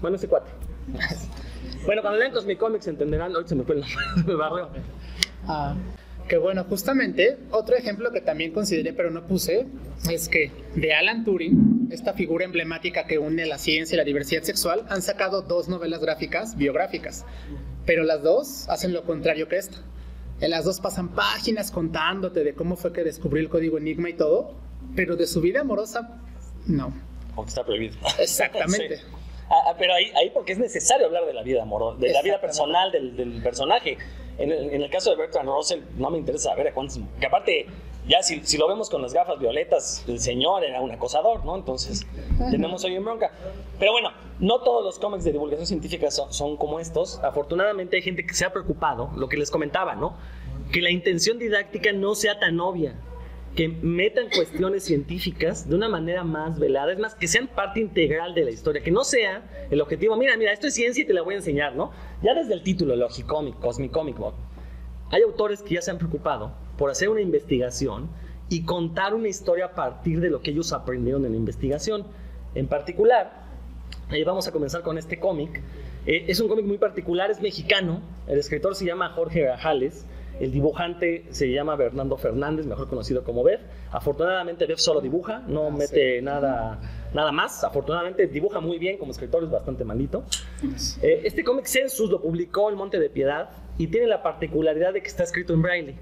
Bueno, ese cuate. Bueno, cuando lean Cosmicomics entenderán, hoy se me fue el nombre, me barrio. Que bueno, justamente, otro ejemplo que también consideré pero no puse, es que de Alan Turing, esta figura emblemática que une la ciencia y la diversidad sexual, han sacado 2 novelas gráficas biográficas, pero las 2 hacen lo contrario que esta. En las 2 pasan páginas contándote de cómo fue que descubrió el código Enigma y todo, pero de su vida amorosa, no. Porque está prohibido. Exactamente. Sí. Pero ahí porque es necesario hablar de la vida amorosa, de la vida personal del personaje. En el caso de Bertrand Russell, no me interesa saber a cuántos. Que aparte, ya si lo vemos con las gafas violetas, el señor era un acosador, ¿no? Entonces, tenemos hoy en bronca. Pero bueno, no todos los cómics de divulgación científica son como estos. Afortunadamente, hay gente que se ha preocupado, lo que les comentaba, ¿no? Que la intención didáctica no sea tan obvia, que metan cuestiones científicas de una manera más velada, es más, que sean parte integral de la historia, que no sea el objetivo, mira, esto es ciencia y te la voy a enseñar, ¿no? Ya desde el título, Logicomic, Cosmicomic, hay autores que ya se han preocupado por hacer una investigación y contar una historia a partir de lo que ellos aprendieron en la investigación. En particular, vamos a comenzar con este cómic. Es un cómic muy particular, es mexicano, el escritor se llama Jorge Grajales. El dibujante se llama Bernardo Fernández, mejor conocido como Bev. Afortunadamente Bev solo dibuja, no mete nada más. Afortunadamente dibuja muy bien, como escritor es bastante malito. Este cómic Census lo publicó El Monte de Piedad y tiene la particularidad de que está escrito en braille.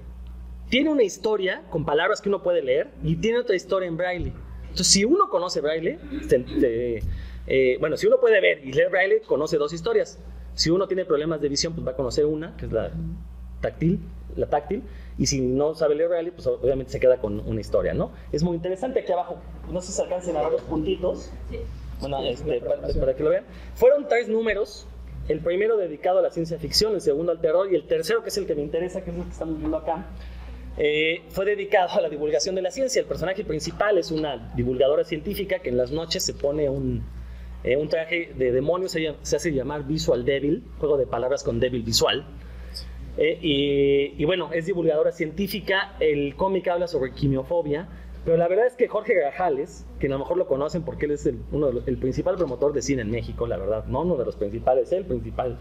Tiene una historia con palabras que uno puede leer y tiene otra historia en braille. Entonces, si uno conoce braille, si uno puede ver y leer braille, conoce 2 historias. Si uno tiene problemas de visión, pues va a conocer una, que es la táctil, y si no sabe leer braille, pues obviamente se queda con una historia, ¿no? Es muy interesante. Aquí abajo, no sé si se alcancen a ver los puntitos. Bueno, para que lo vean. Fueron 3 números. El primero dedicado a la ciencia ficción, el segundo al terror, y el tercero, que es el que me interesa, que es el que estamos viendo acá, fue dedicado a la divulgación de la ciencia. El personaje principal es una divulgadora científica que en las noches se pone un traje de demonio, se hace llamar Visual Devil, juego de palabras con débil visual. Y bueno, es divulgadora científica. El cómic habla sobre quimiofobia, pero la verdad es que Jorge Grajales, que a lo mejor lo conocen porque él es el principal promotor de cine en México, la verdad, no uno de los principales, el principal,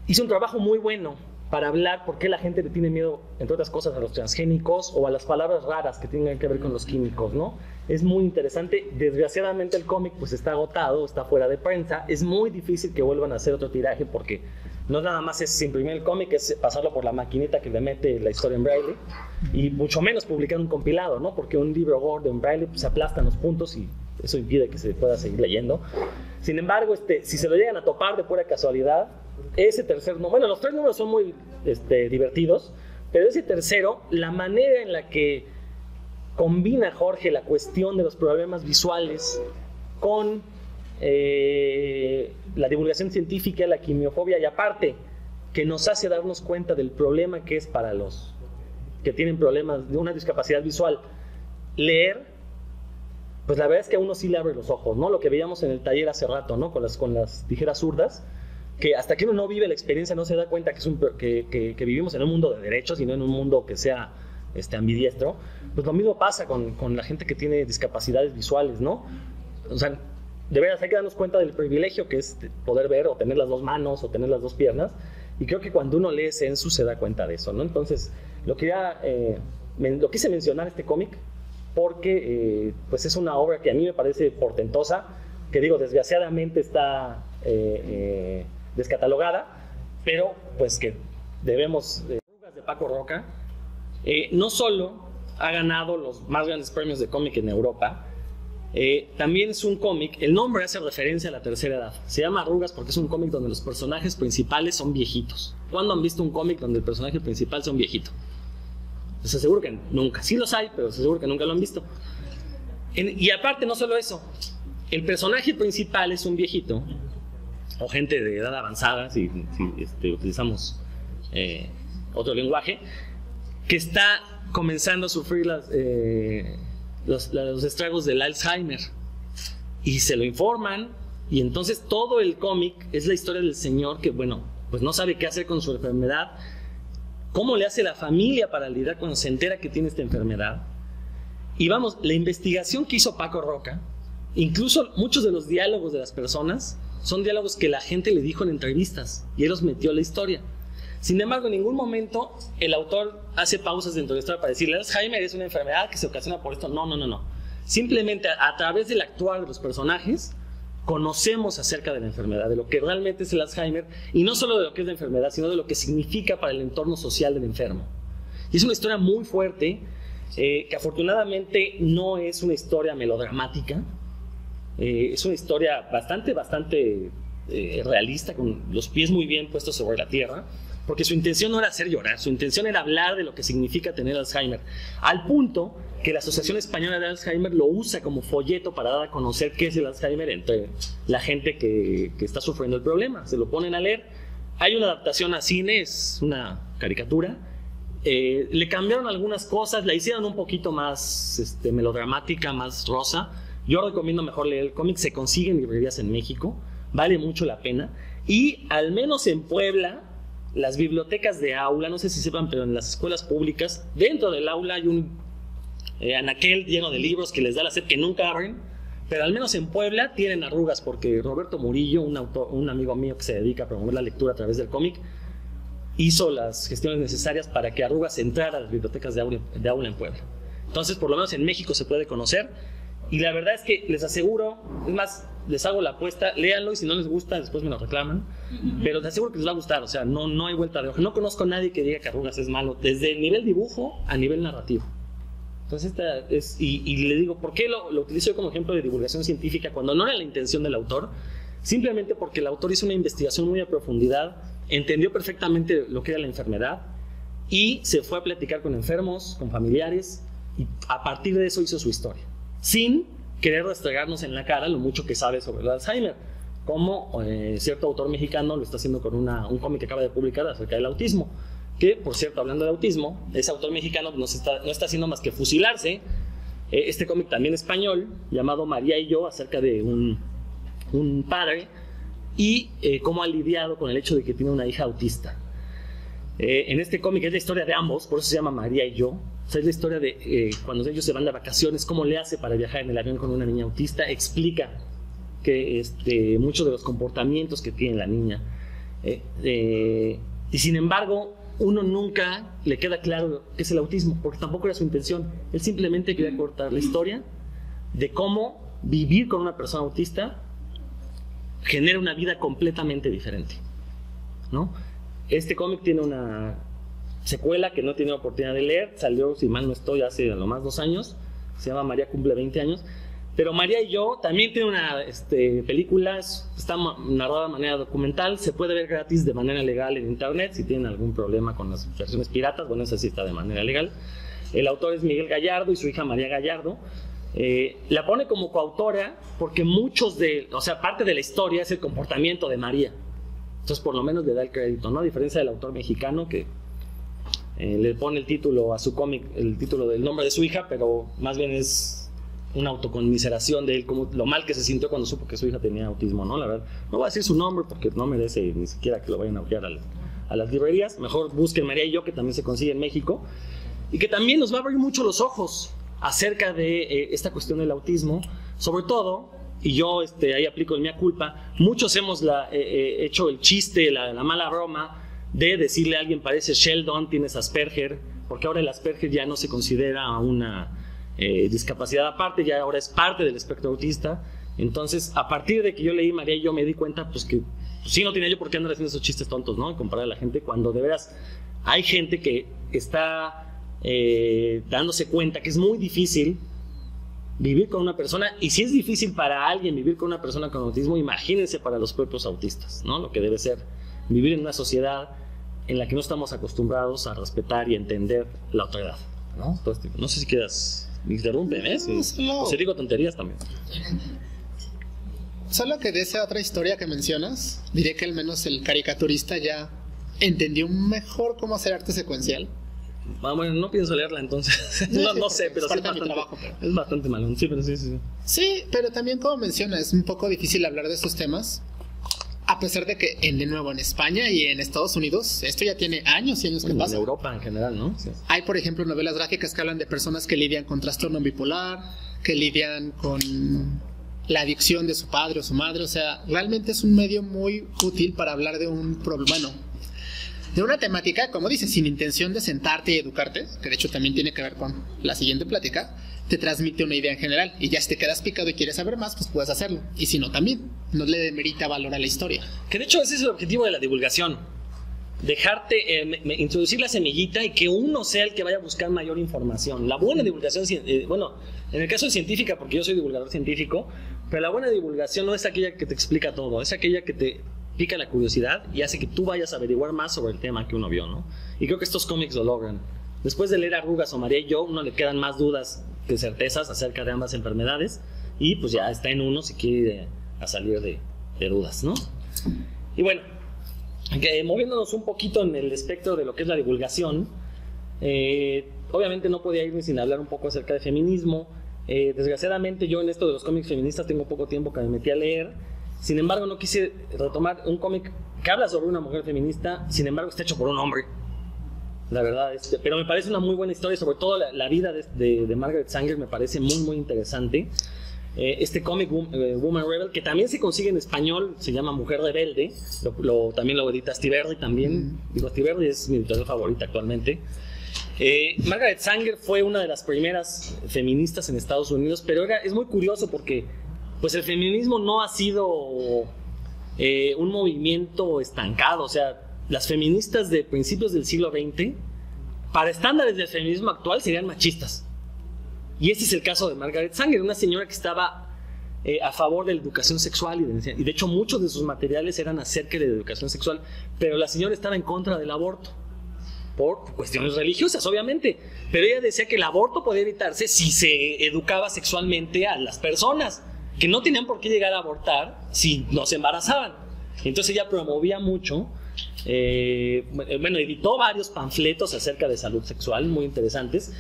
hizo un trabajo muy bueno para hablar por qué la gente le tiene miedo, entre otras cosas, a los transgénicos o a las palabras raras que tienen que ver con los químicos, ¿no? Es muy interesante. Desgraciadamente el cómic pues está agotado, está fuera de prensa. Es muy difícil que vuelvan a hacer otro tiraje porque no nada más es imprimir el cómic, es pasarlo por la maquinita que le mete la historia en braille, y mucho menos publicar un compilado, ¿no? Porque un libro gordo en braille pues, se aplastan los puntos y eso impide que se pueda seguir leyendo. Sin embargo, si se lo llegan a topar de pura casualidad, ese tercer número, bueno, los 3 números son muy divertidos, pero ese tercero, la manera en la que combina Jorge la cuestión de los problemas visuales con la divulgación científica, la quimiofobia, y aparte que nos hace darnos cuenta del problema que es para los que tienen problemas de una discapacidad visual leer, pues la verdad es que a uno sí le abre los ojos, ¿no? Lo que veíamos en el taller hace rato, ¿no? Con las tijeras zurdas, que hasta que uno no vive la experiencia no se da cuenta que vivimos en un mundo de derechos y no en un mundo que sea ambidiestro. Pues lo mismo pasa con la gente que tiene discapacidades visuales, ¿no? O sea, de veras hay que darnos cuenta del privilegio que es poder ver o tener las 2 manos o tener las 2 piernas, y creo que cuando uno lee Census se da cuenta de eso, ¿no? Entonces lo quise mencionar este cómic porque pues es una obra que a mí me parece portentosa, que digo, desgraciadamente está descatalogada, pero pues que debemos de Paco Roca. No solo ha ganado los más grandes premios de cómic en Europa, también es un cómic, el nombre hace referencia a la tercera edad, se llama Arrugas porque es un cómic donde los personajes principales son viejitos. ¿Cuándo han visto un cómic donde el personaje principal sea un viejito? Les aseguro que nunca, sí los hay, pero les aseguro que nunca lo han visto. Y aparte, no solo eso, el personaje principal es un viejito, o gente de edad avanzada, si utilizamos otro lenguaje, que está comenzando a sufrir los estragos del Alzheimer. Y se lo informan, y entonces todo el cómic es la historia del señor que, bueno, pues no sabe qué hacer con su enfermedad, cómo le hace la familia para lidiar cuando se entera que tiene esta enfermedad. Y vamos, la investigación que hizo Paco Roca, incluso muchos de los diálogos de las personas son diálogos que la gente le dijo en entrevistas y él los metió a la historia. Sin embargo, en ningún momento el autor hace pausas dentro de la historia para decirle Alzheimer es una enfermedad que se ocasiona por esto. No. Simplemente a través del actuar de los personajes conocemos acerca de la enfermedad, de lo que realmente es el Alzheimer, y no solo de lo que es la enfermedad, sino de lo que significa para el entorno social del enfermo. Y es una historia muy fuerte, que afortunadamente no es una historia melodramática, es una historia bastante realista, con los pies muy bien puestos sobre la tierra, porque su intención no era hacer llorar, su intención era hablar de lo que significa tener Alzheimer, al punto que la Asociación Española de Alzheimer lo usa como folleto para dar a conocer qué es el Alzheimer entre la gente que está sufriendo el problema. Se lo ponen a leer. Hay una adaptación a cine, es una caricatura. Le cambiaron algunas cosas, la hicieron un poquito más melodramática, más rosa. Yo recomiendo mejor leer el cómic, se consigue en librerías en México, vale mucho la pena. Y al menos en Puebla, las bibliotecas de aula, no sé si sepan, pero en las escuelas públicas, dentro del aula hay un anaquel lleno de libros que les da la sed que nunca abren, pero al menos en Puebla tienen Arrugas, porque Roberto Murillo, un amigo mío que se dedica a promover la lectura a través del cómic, hizo las gestiones necesarias para que Arrugas entrara a las bibliotecas de aula en Puebla. Entonces, por lo menos en México se puede conocer, y la verdad es que les aseguro, es más, les hago la apuesta, léanlo y si no les gusta, después me lo reclaman, pero les aseguro que les va a gustar, o sea, no hay vuelta de hoja. No conozco a nadie que diga que Arrugas es malo, desde el nivel dibujo a nivel narrativo. Entonces, y le digo, ¿por qué lo utilizo como ejemplo de divulgación científica cuando no era la intención del autor? Simplemente porque el autor hizo una investigación muy a profundidad, entendió perfectamente lo que era la enfermedad y se fue a platicar con enfermos, con familiares, y a partir de eso hizo su historia, sin querer restregarnos en la cara lo mucho que sabe sobre el Alzheimer, como cierto autor mexicano lo está haciendo con un cómic que acaba de publicar acerca del autismo, que, por cierto, hablando de autismo, ese autor mexicano no está haciendo más que fusilarse. Este cómic también español, llamado María y yo, acerca de un padre y cómo ha lidiado con el hecho de que tiene una hija autista. En este cómic es la historia de ambos, por eso se llama María y yo. O sea, es la historia de cuando ellos se van de vacaciones, cómo le hace para viajar en el avión con una niña autista. Explica que muchos de los comportamientos que tiene la niña. Y sin embargo, uno nunca le queda claro qué es el autismo, porque tampoco era su intención. Él simplemente quería cortar la historia de cómo vivir con una persona autista genera una vida completamente diferente, ¿no? Este cómic tiene una secuela que no he tenido oportunidad de leer, salió, si mal no estoy, hace a lo más 2 años, se llama María cumple 20 años, pero María y yo también tiene una película, está narrada de manera documental, se puede ver gratis de manera legal en internet, si tienen algún problema con las versiones piratas, bueno, esa sí está de manera legal. El autor es Miguel Gallardo y su hija María Gallardo. La pone como coautora porque parte de la historia es el comportamiento de María. Entonces, por lo menos le da el crédito, ¿no? A diferencia del autor mexicano que le pone el título a su cómic, el título del nombre de su hija, pero más bien es una autoconmiseración de él, como lo mal que se sintió cuando supo que su hija tenía autismo, ¿no? La verdad, no voy a decir su nombre porque no merece ni siquiera que lo vayan a ojear a las librerías. Mejor busquen María y yo, que también se consigue en México, y que también nos va a abrir mucho los ojos acerca de esta cuestión del autismo, sobre todo, y yo ahí aplico el mea culpa, muchos hemos hecho el chiste, la mala broma de decirle a alguien, parece Sheldon, tienes Asperger, porque ahora el Asperger ya no se considera una discapacidad aparte, ya ahora es parte del espectro autista, Entonces, a partir de que yo leí María y yo, me di cuenta pues que pues, sí, no tenía yo por qué andar haciendo esos chistes tontos, ¿no? Y comparar a la gente, cuando de veras hay gente que está dándose cuenta que es muy difícil vivir con una persona, y si es difícil para alguien vivir con una persona con autismo, imagínense para los propios autistas, ¿no? Lo que debe ser vivir en una sociedad en la que no estamos acostumbrados a respetar y entender la otra edad, ¿no? Entonces, no sé si quieras interrumpir, ¿ves? O si digo tonterías también. Solo que de esa otra historia que mencionas, diré que al menos el caricaturista ya entendió mejor cómo hacer arte secuencial. Bueno, no pienso leerla entonces. No sé, pero sí es bastante malo. Sí, pero sí. Sí, pero también como menciona, es un poco difícil hablar de estos temas. A pesar de que, de nuevo, en España y en Estados Unidos, esto ya tiene años y años que pasa. En Europa en general, ¿no? Sí. Hay, por ejemplo, novelas gráficas que hablan de personas que lidian con trastorno bipolar, que lidian con la adicción de su padre o su madre. O sea, realmente es un medio muy útil para hablar de un problema, de una temática, como dices, sin intención de sentarte y educarte, que de hecho también tiene que ver con la siguiente plática. Te transmite una idea en general, y ya si te quedas picado y quieres saber más, pues puedes hacerlo, y si no también, no le demerita valor a la historia. Que de hecho ese es el objetivo de la divulgación, dejarte, introducir la semillita y que uno sea el que vaya a buscar mayor información. La buena divulgación, bueno, en el caso de científica, porque yo soy divulgador científico, pero la buena divulgación no es aquella que te explica todo, es aquella que te pica la curiosidad y hace que tú vayas a averiguar más sobre el tema que uno vio, ¿no? Y creo que estos cómics lo logran. Después de leer Arrugas o María y yo, uno le quedan más dudas que certezas acerca de ambas enfermedades, y pues ya está en uno si quiere a salir de dudas, ¿no? Y bueno, moviéndonos un poquito en el espectro de lo que es la divulgación, obviamente no podía irme sin hablar un poco acerca de feminismo. Desgraciadamente yo en esto de los cómics feministas tengo poco tiempo que me metí a leer. Sin embargo, no quise retomar un cómic que habla sobre una mujer feminista, sin embargo está hecho por un hombre. La verdad, pero me parece una muy buena historia, sobre todo la vida de Margaret Sanger me parece muy muy interesante. Este cómic Woman Rebel, que también se consigue en español, se llama Mujer Rebelde, también lo edita Stiberdi también. Digo, Stiberdi es mi editorial favorita actualmente. Margaret Sanger fue una de las primeras feministas en Estados Unidos, pero es muy curioso porque pues el feminismo no ha sido un movimiento estancado. O sea, las feministas de principios del siglo XX, para estándares del feminismo actual, serían machistas. Y este es el caso de Margaret Sanger, una señora que estaba a favor de la educación sexual, y de hecho muchos de sus materiales eran acerca de la educación sexual, pero la señora estaba en contra del aborto, por cuestiones religiosas, obviamente. Pero ella decía que el aborto podía evitarse si se educaba sexualmente a las personas, que no tenían por qué llegar a abortar si no se embarazaban. Entonces ella promovía mucho, editó varios panfletos acerca de salud sexual muy interesantes.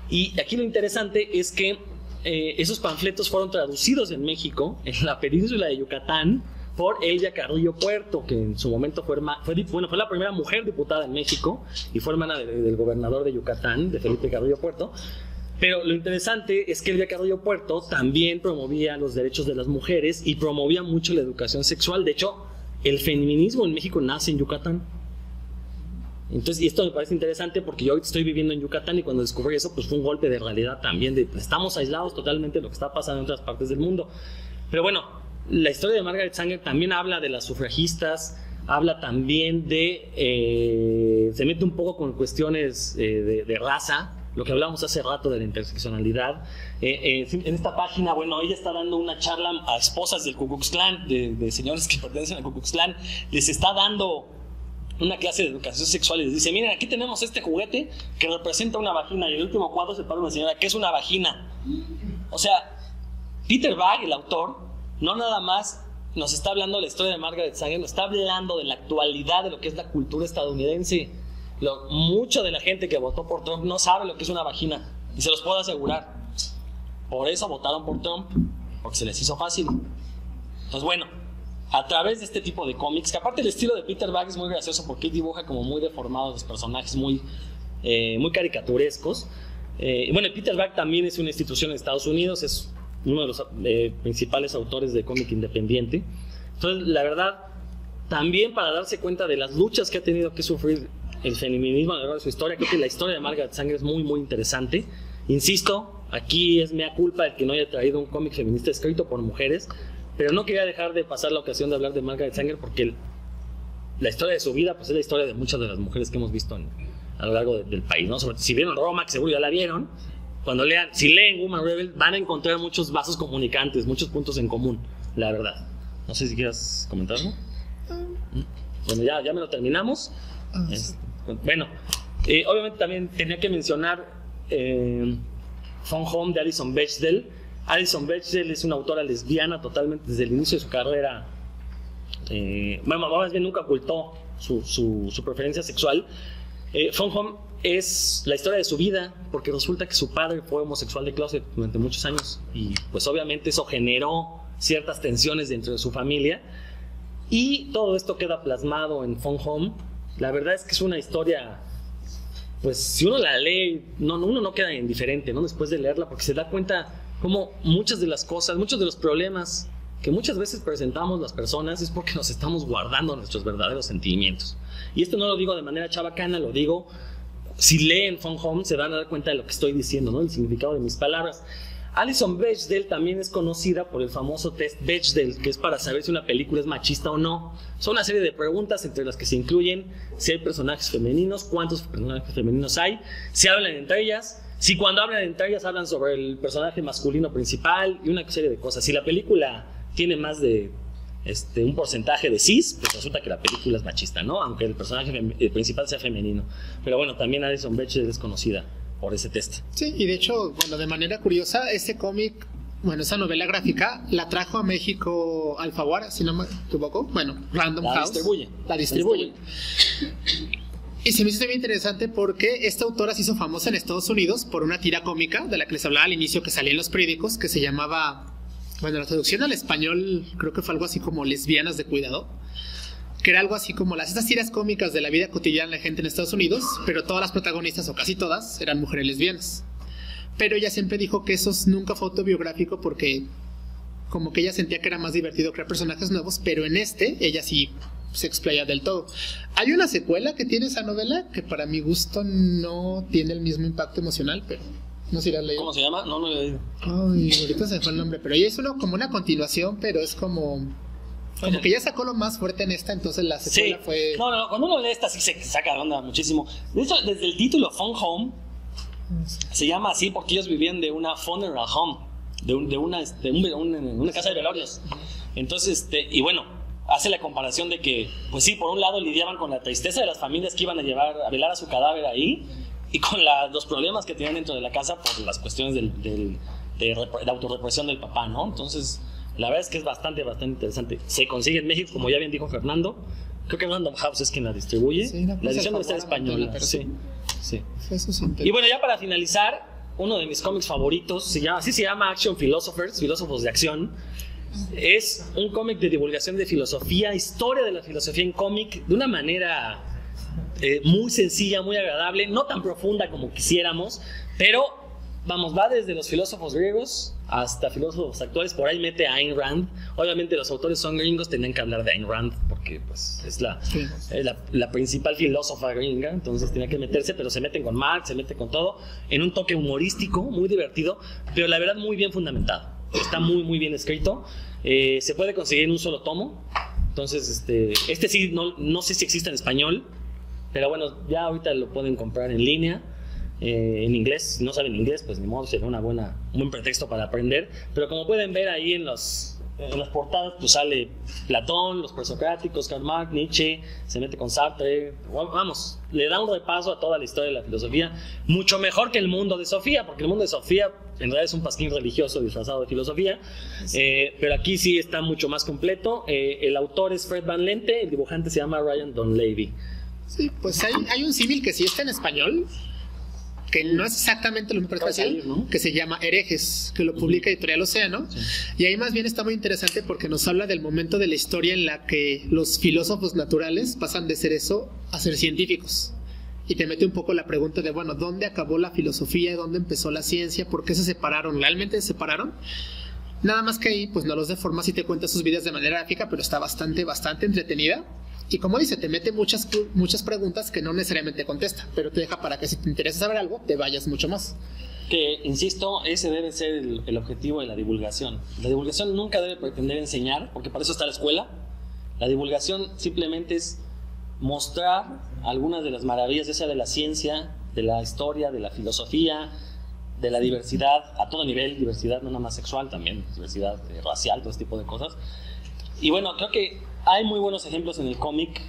Y aquí lo interesante es que esos panfletos fueron traducidos en México, en la península de Yucatán, por Elvia Carrillo Puerto, que en su momento fue la primera mujer diputada en México y fue hermana del gobernador de Yucatán, de Felipe Carrillo Puerto. Pero lo interesante es que Elvia Carrillo Puerto también promovía los derechos de las mujeres y promovía mucho la educación sexual. De hecho, el feminismo en México nace en Yucatán. Entonces, y esto me parece interesante porque yo ahorita estoy viviendo en Yucatán, y cuando descubrí eso, pues fue un golpe de realidad también, estamos aislados totalmente de lo que está pasando en otras partes del mundo. Pero bueno, la historia de Margaret Sanger también habla de las sufragistas, habla también se mete un poco con cuestiones de raza, lo que hablamos hace rato de la interseccionalidad. En esta página, bueno, ella está dando una charla a esposas del Ku Klux Klan, de señores que pertenecen al Ku Klux Klan, les está dando una clase de educación sexual y les dice: miren, aquí tenemos este juguete que representa una vagina, y en el último cuadro se para una señora que es una vagina. O sea, Peter Bagge, el autor, no nada más nos está hablando de la historia de Margaret Sanger, nos está hablando de la actualidad de lo que es la cultura estadounidense. Mucha de la gente que votó por Trump no sabe lo que es una vagina, y se los puedo asegurar. Por eso votaron por Trump, porque se les hizo fácil. Entonces, bueno, a través de este tipo de cómics, que aparte el estilo de Peter Bagge es muy gracioso porque él dibuja como muy deformados los personajes, muy caricaturescos. Bueno, Peter Bagge también es una institución en Estados Unidos, es uno de los principales autores de cómic independiente. Entonces, la verdad, también para darse cuenta de las luchas que ha tenido que sufrir el feminismo a lo largo de su historia, creo que la historia de Margaret Sanger es muy muy interesante. Insisto, aquí es mea culpa el que no haya traído un cómic feminista escrito por mujeres, pero no quería dejar de pasar la ocasión de hablar de Margaret Sanger porque la historia de su vida pues es la historia de muchas de las mujeres que hemos visto a lo largo del país, ¿no? Si vieron Roma, que seguro ya la vieron, si leen Woman Rebel van a encontrar muchos vasos comunicantes, muchos puntos en común, la verdad. No sé si quieras comentarlo. Bueno, ya me lo terminamos. Bueno, obviamente también tenía que mencionar Phone Home de Alison Bechdel. Alison Bechdel es una autora lesbiana totalmente desde el inicio de su carrera. Bueno, más bien nunca ocultó su preferencia sexual. Phone Home es la historia de su vida, porque resulta que su padre fue homosexual de closet durante muchos años y pues obviamente eso generó ciertas tensiones dentro de su familia y todo esto queda plasmado en Phone Home. La verdad es que es una historia, pues si uno la lee, uno no queda indiferente, ¿no? Después de leerla, porque se da cuenta cómo muchas de las cosas, muchos de los problemas que muchas veces presentamos las personas es porque nos estamos guardando nuestros verdaderos sentimientos. Y esto no lo digo de manera chabacana, lo digo, si leen Phone Home se van a dar cuenta de lo que estoy diciendo, ¿no? El significado de mis palabras. Alison Bechdel también es conocida por el famoso test Bechdel, que es para saber si una película es machista o no. Son una serie de preguntas entre las que se incluyen si hay personajes femeninos, cuántos personajes femeninos hay, si hablan entre ellas, si cuando hablan entre ellas hablan sobre el personaje masculino principal y una serie de cosas. Si la película tiene más de un porcentaje de cis, pues resulta que la película es machista, ¿no? Aunque el personaje principal sea femenino. Pero bueno, también Alison Bechdel es conocida por ese test. Sí, y de hecho, bueno, de manera curiosa, ese cómic, bueno, esa novela gráfica, la trajo a México Alfaguara, si no me equivoco. Bueno, Random House. La distribuye. Y se me hizo muy interesante porque esta autora se hizo famosa en Estados Unidos por una tira cómica de la que les hablaba al inicio, que salía en los periódicos, que se llamaba, bueno, la traducción al español creo que fue algo así como Lesbianas de Cuidado, que era algo así como estas tiras cómicas de la vida cotidiana de la gente en Estados Unidos, pero todas las protagonistas, o casi todas, eran mujeres lesbianas. Pero ella siempre dijo que eso nunca fue autobiográfico porque como que ella sentía que era más divertido crear personajes nuevos, pero en ella sí se explaya del todo. Hay una secuela que tiene esa novela que para mi gusto no tiene el mismo impacto emocional, pero no sé si la has leído. ¿Cómo se llama? No lo he leído. Ay, ahorita se me fue el nombre, pero ella es como una continuación, pero es como que ya sacó lo más fuerte en esta, entonces la secuela fue... No, cuando uno lee esta sí se saca de onda muchísimo. De hecho, desde el título Phone Home se llama así porque ellos vivían de una funeral home, de una casa de velorios. Entonces, y bueno, hace la comparación de que, pues sí, por un lado lidiaban con la tristeza de las familias que iban a velar a su cadáver ahí y con los problemas que tenían dentro de la casa por las cuestiones de autorrepresión del papá, ¿no? Entonces, la verdad es que es bastante interesante. Se consigue en México, como ya bien dijo Fernando. Creo que Random House es quien la distribuye. Sí, la edición debe ser española. Sí. Eso sí. Y bueno, ya para finalizar, uno de mis cómics favoritos, así se llama Action Philosophers, filósofos de acción. Es un cómic de divulgación de filosofía, historia de la filosofía en cómic, de una manera muy sencilla, muy agradable, no tan profunda como quisiéramos, pero va desde los filósofos griegos hasta filósofos actuales. Por ahí mete a Ayn Rand. Obviamente los autores son gringos, tenían que hablar de Ayn Rand porque pues es la principal filósofa gringa, entonces tenía que meterse, pero se meten con Marx, se meten con todo, en un toque humorístico, muy divertido, pero la verdad muy bien fundamentado. Está muy bien escrito. Se puede conseguir en un solo tomo. Entonces este sí, no sé si existe en español, pero bueno, ya ahorita lo pueden comprar en línea. En inglés, si no saben inglés, pues ni modo, sería un buen pretexto para aprender. Pero como pueden ver ahí en las portadas, pues sale Platón, los presocráticos, Karl Marx, Nietzsche, se mete con Sartre. Vamos, le da un repaso a toda la historia de la filosofía, mucho mejor que el mundo de Sofía, porque el mundo de Sofía en realidad es un pasquín religioso disfrazado de filosofía, pero aquí sí está mucho más completo. El autor es Fred Van Lente, el dibujante se llama Ryan Donlevy. Sí, pues hay un símil que sí está en español, que no es exactamente lo mismo, ¿no? Que se llama Herejes, que lo publica Editorial Océano. Sí. Y ahí más bien está muy interesante porque nos habla del momento de la historia en la que los filósofos naturales pasan de ser eso a ser científicos. Y te mete un poco la pregunta de, bueno, ¿dónde acabó la filosofía? ¿Dónde empezó la ciencia? ¿Por qué se separaron? ¿Realmente se separaron? Nada más que ahí, pues no los deformas y te cuenta sus vidas de manera gráfica, pero está bastante entretenida. Y como dice, te mete muchas preguntas que no necesariamente contesta, pero te deja para que si te interesa saber algo, te vayas mucho más. que, insisto, ese debe ser el objetivo de la divulgación. La divulgación nunca debe pretender enseñar, porque para eso está la escuela. La divulgación simplemente es mostrar algunas de las maravillas, ya sea de la ciencia, de la historia, de la filosofía, de la diversidad, a todo nivel, diversidad no nada más sexual, también diversidad racial, todo ese tipo de cosas. Y bueno, creo que hay muy buenos ejemplos en el cómic.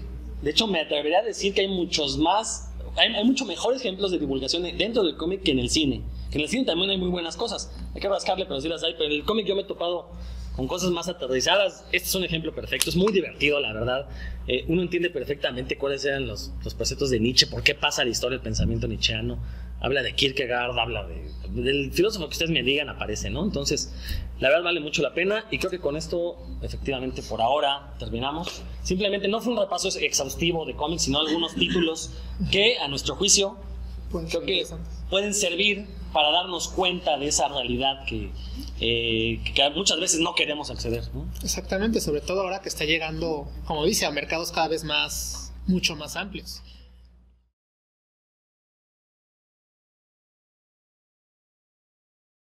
De hecho, me atrevería a decir que hay muchos más, hay mucho mejores ejemplos de divulgación dentro del cómic que en el cine. Que en el cine también hay muy buenas cosas. Hay que rascarle, pero sí las hay. Pero en el cómic yo me he topado con cosas más aterrizadas. Este es un ejemplo perfecto. Es muy divertido, la verdad. Uno entiende perfectamente cuáles eran los preceptos de Nietzsche, por qué pasa la historia del pensamiento nietzscheano. Habla de Kierkegaard, habla del filósofo que ustedes me digan, aparece, ¿no? Entonces, la verdad vale mucho la pena. Y creo que con esto, efectivamente, por ahora terminamos. Simplemente no fue un repaso exhaustivo de cómics, sino algunos títulos que, a nuestro juicio, creo que pueden servir para darnos cuenta de esa realidad que muchas veces no queremos acceder, ¿no? Exactamente, sobre todo ahora que está llegando, como dice, a mercados cada vez mucho más amplios.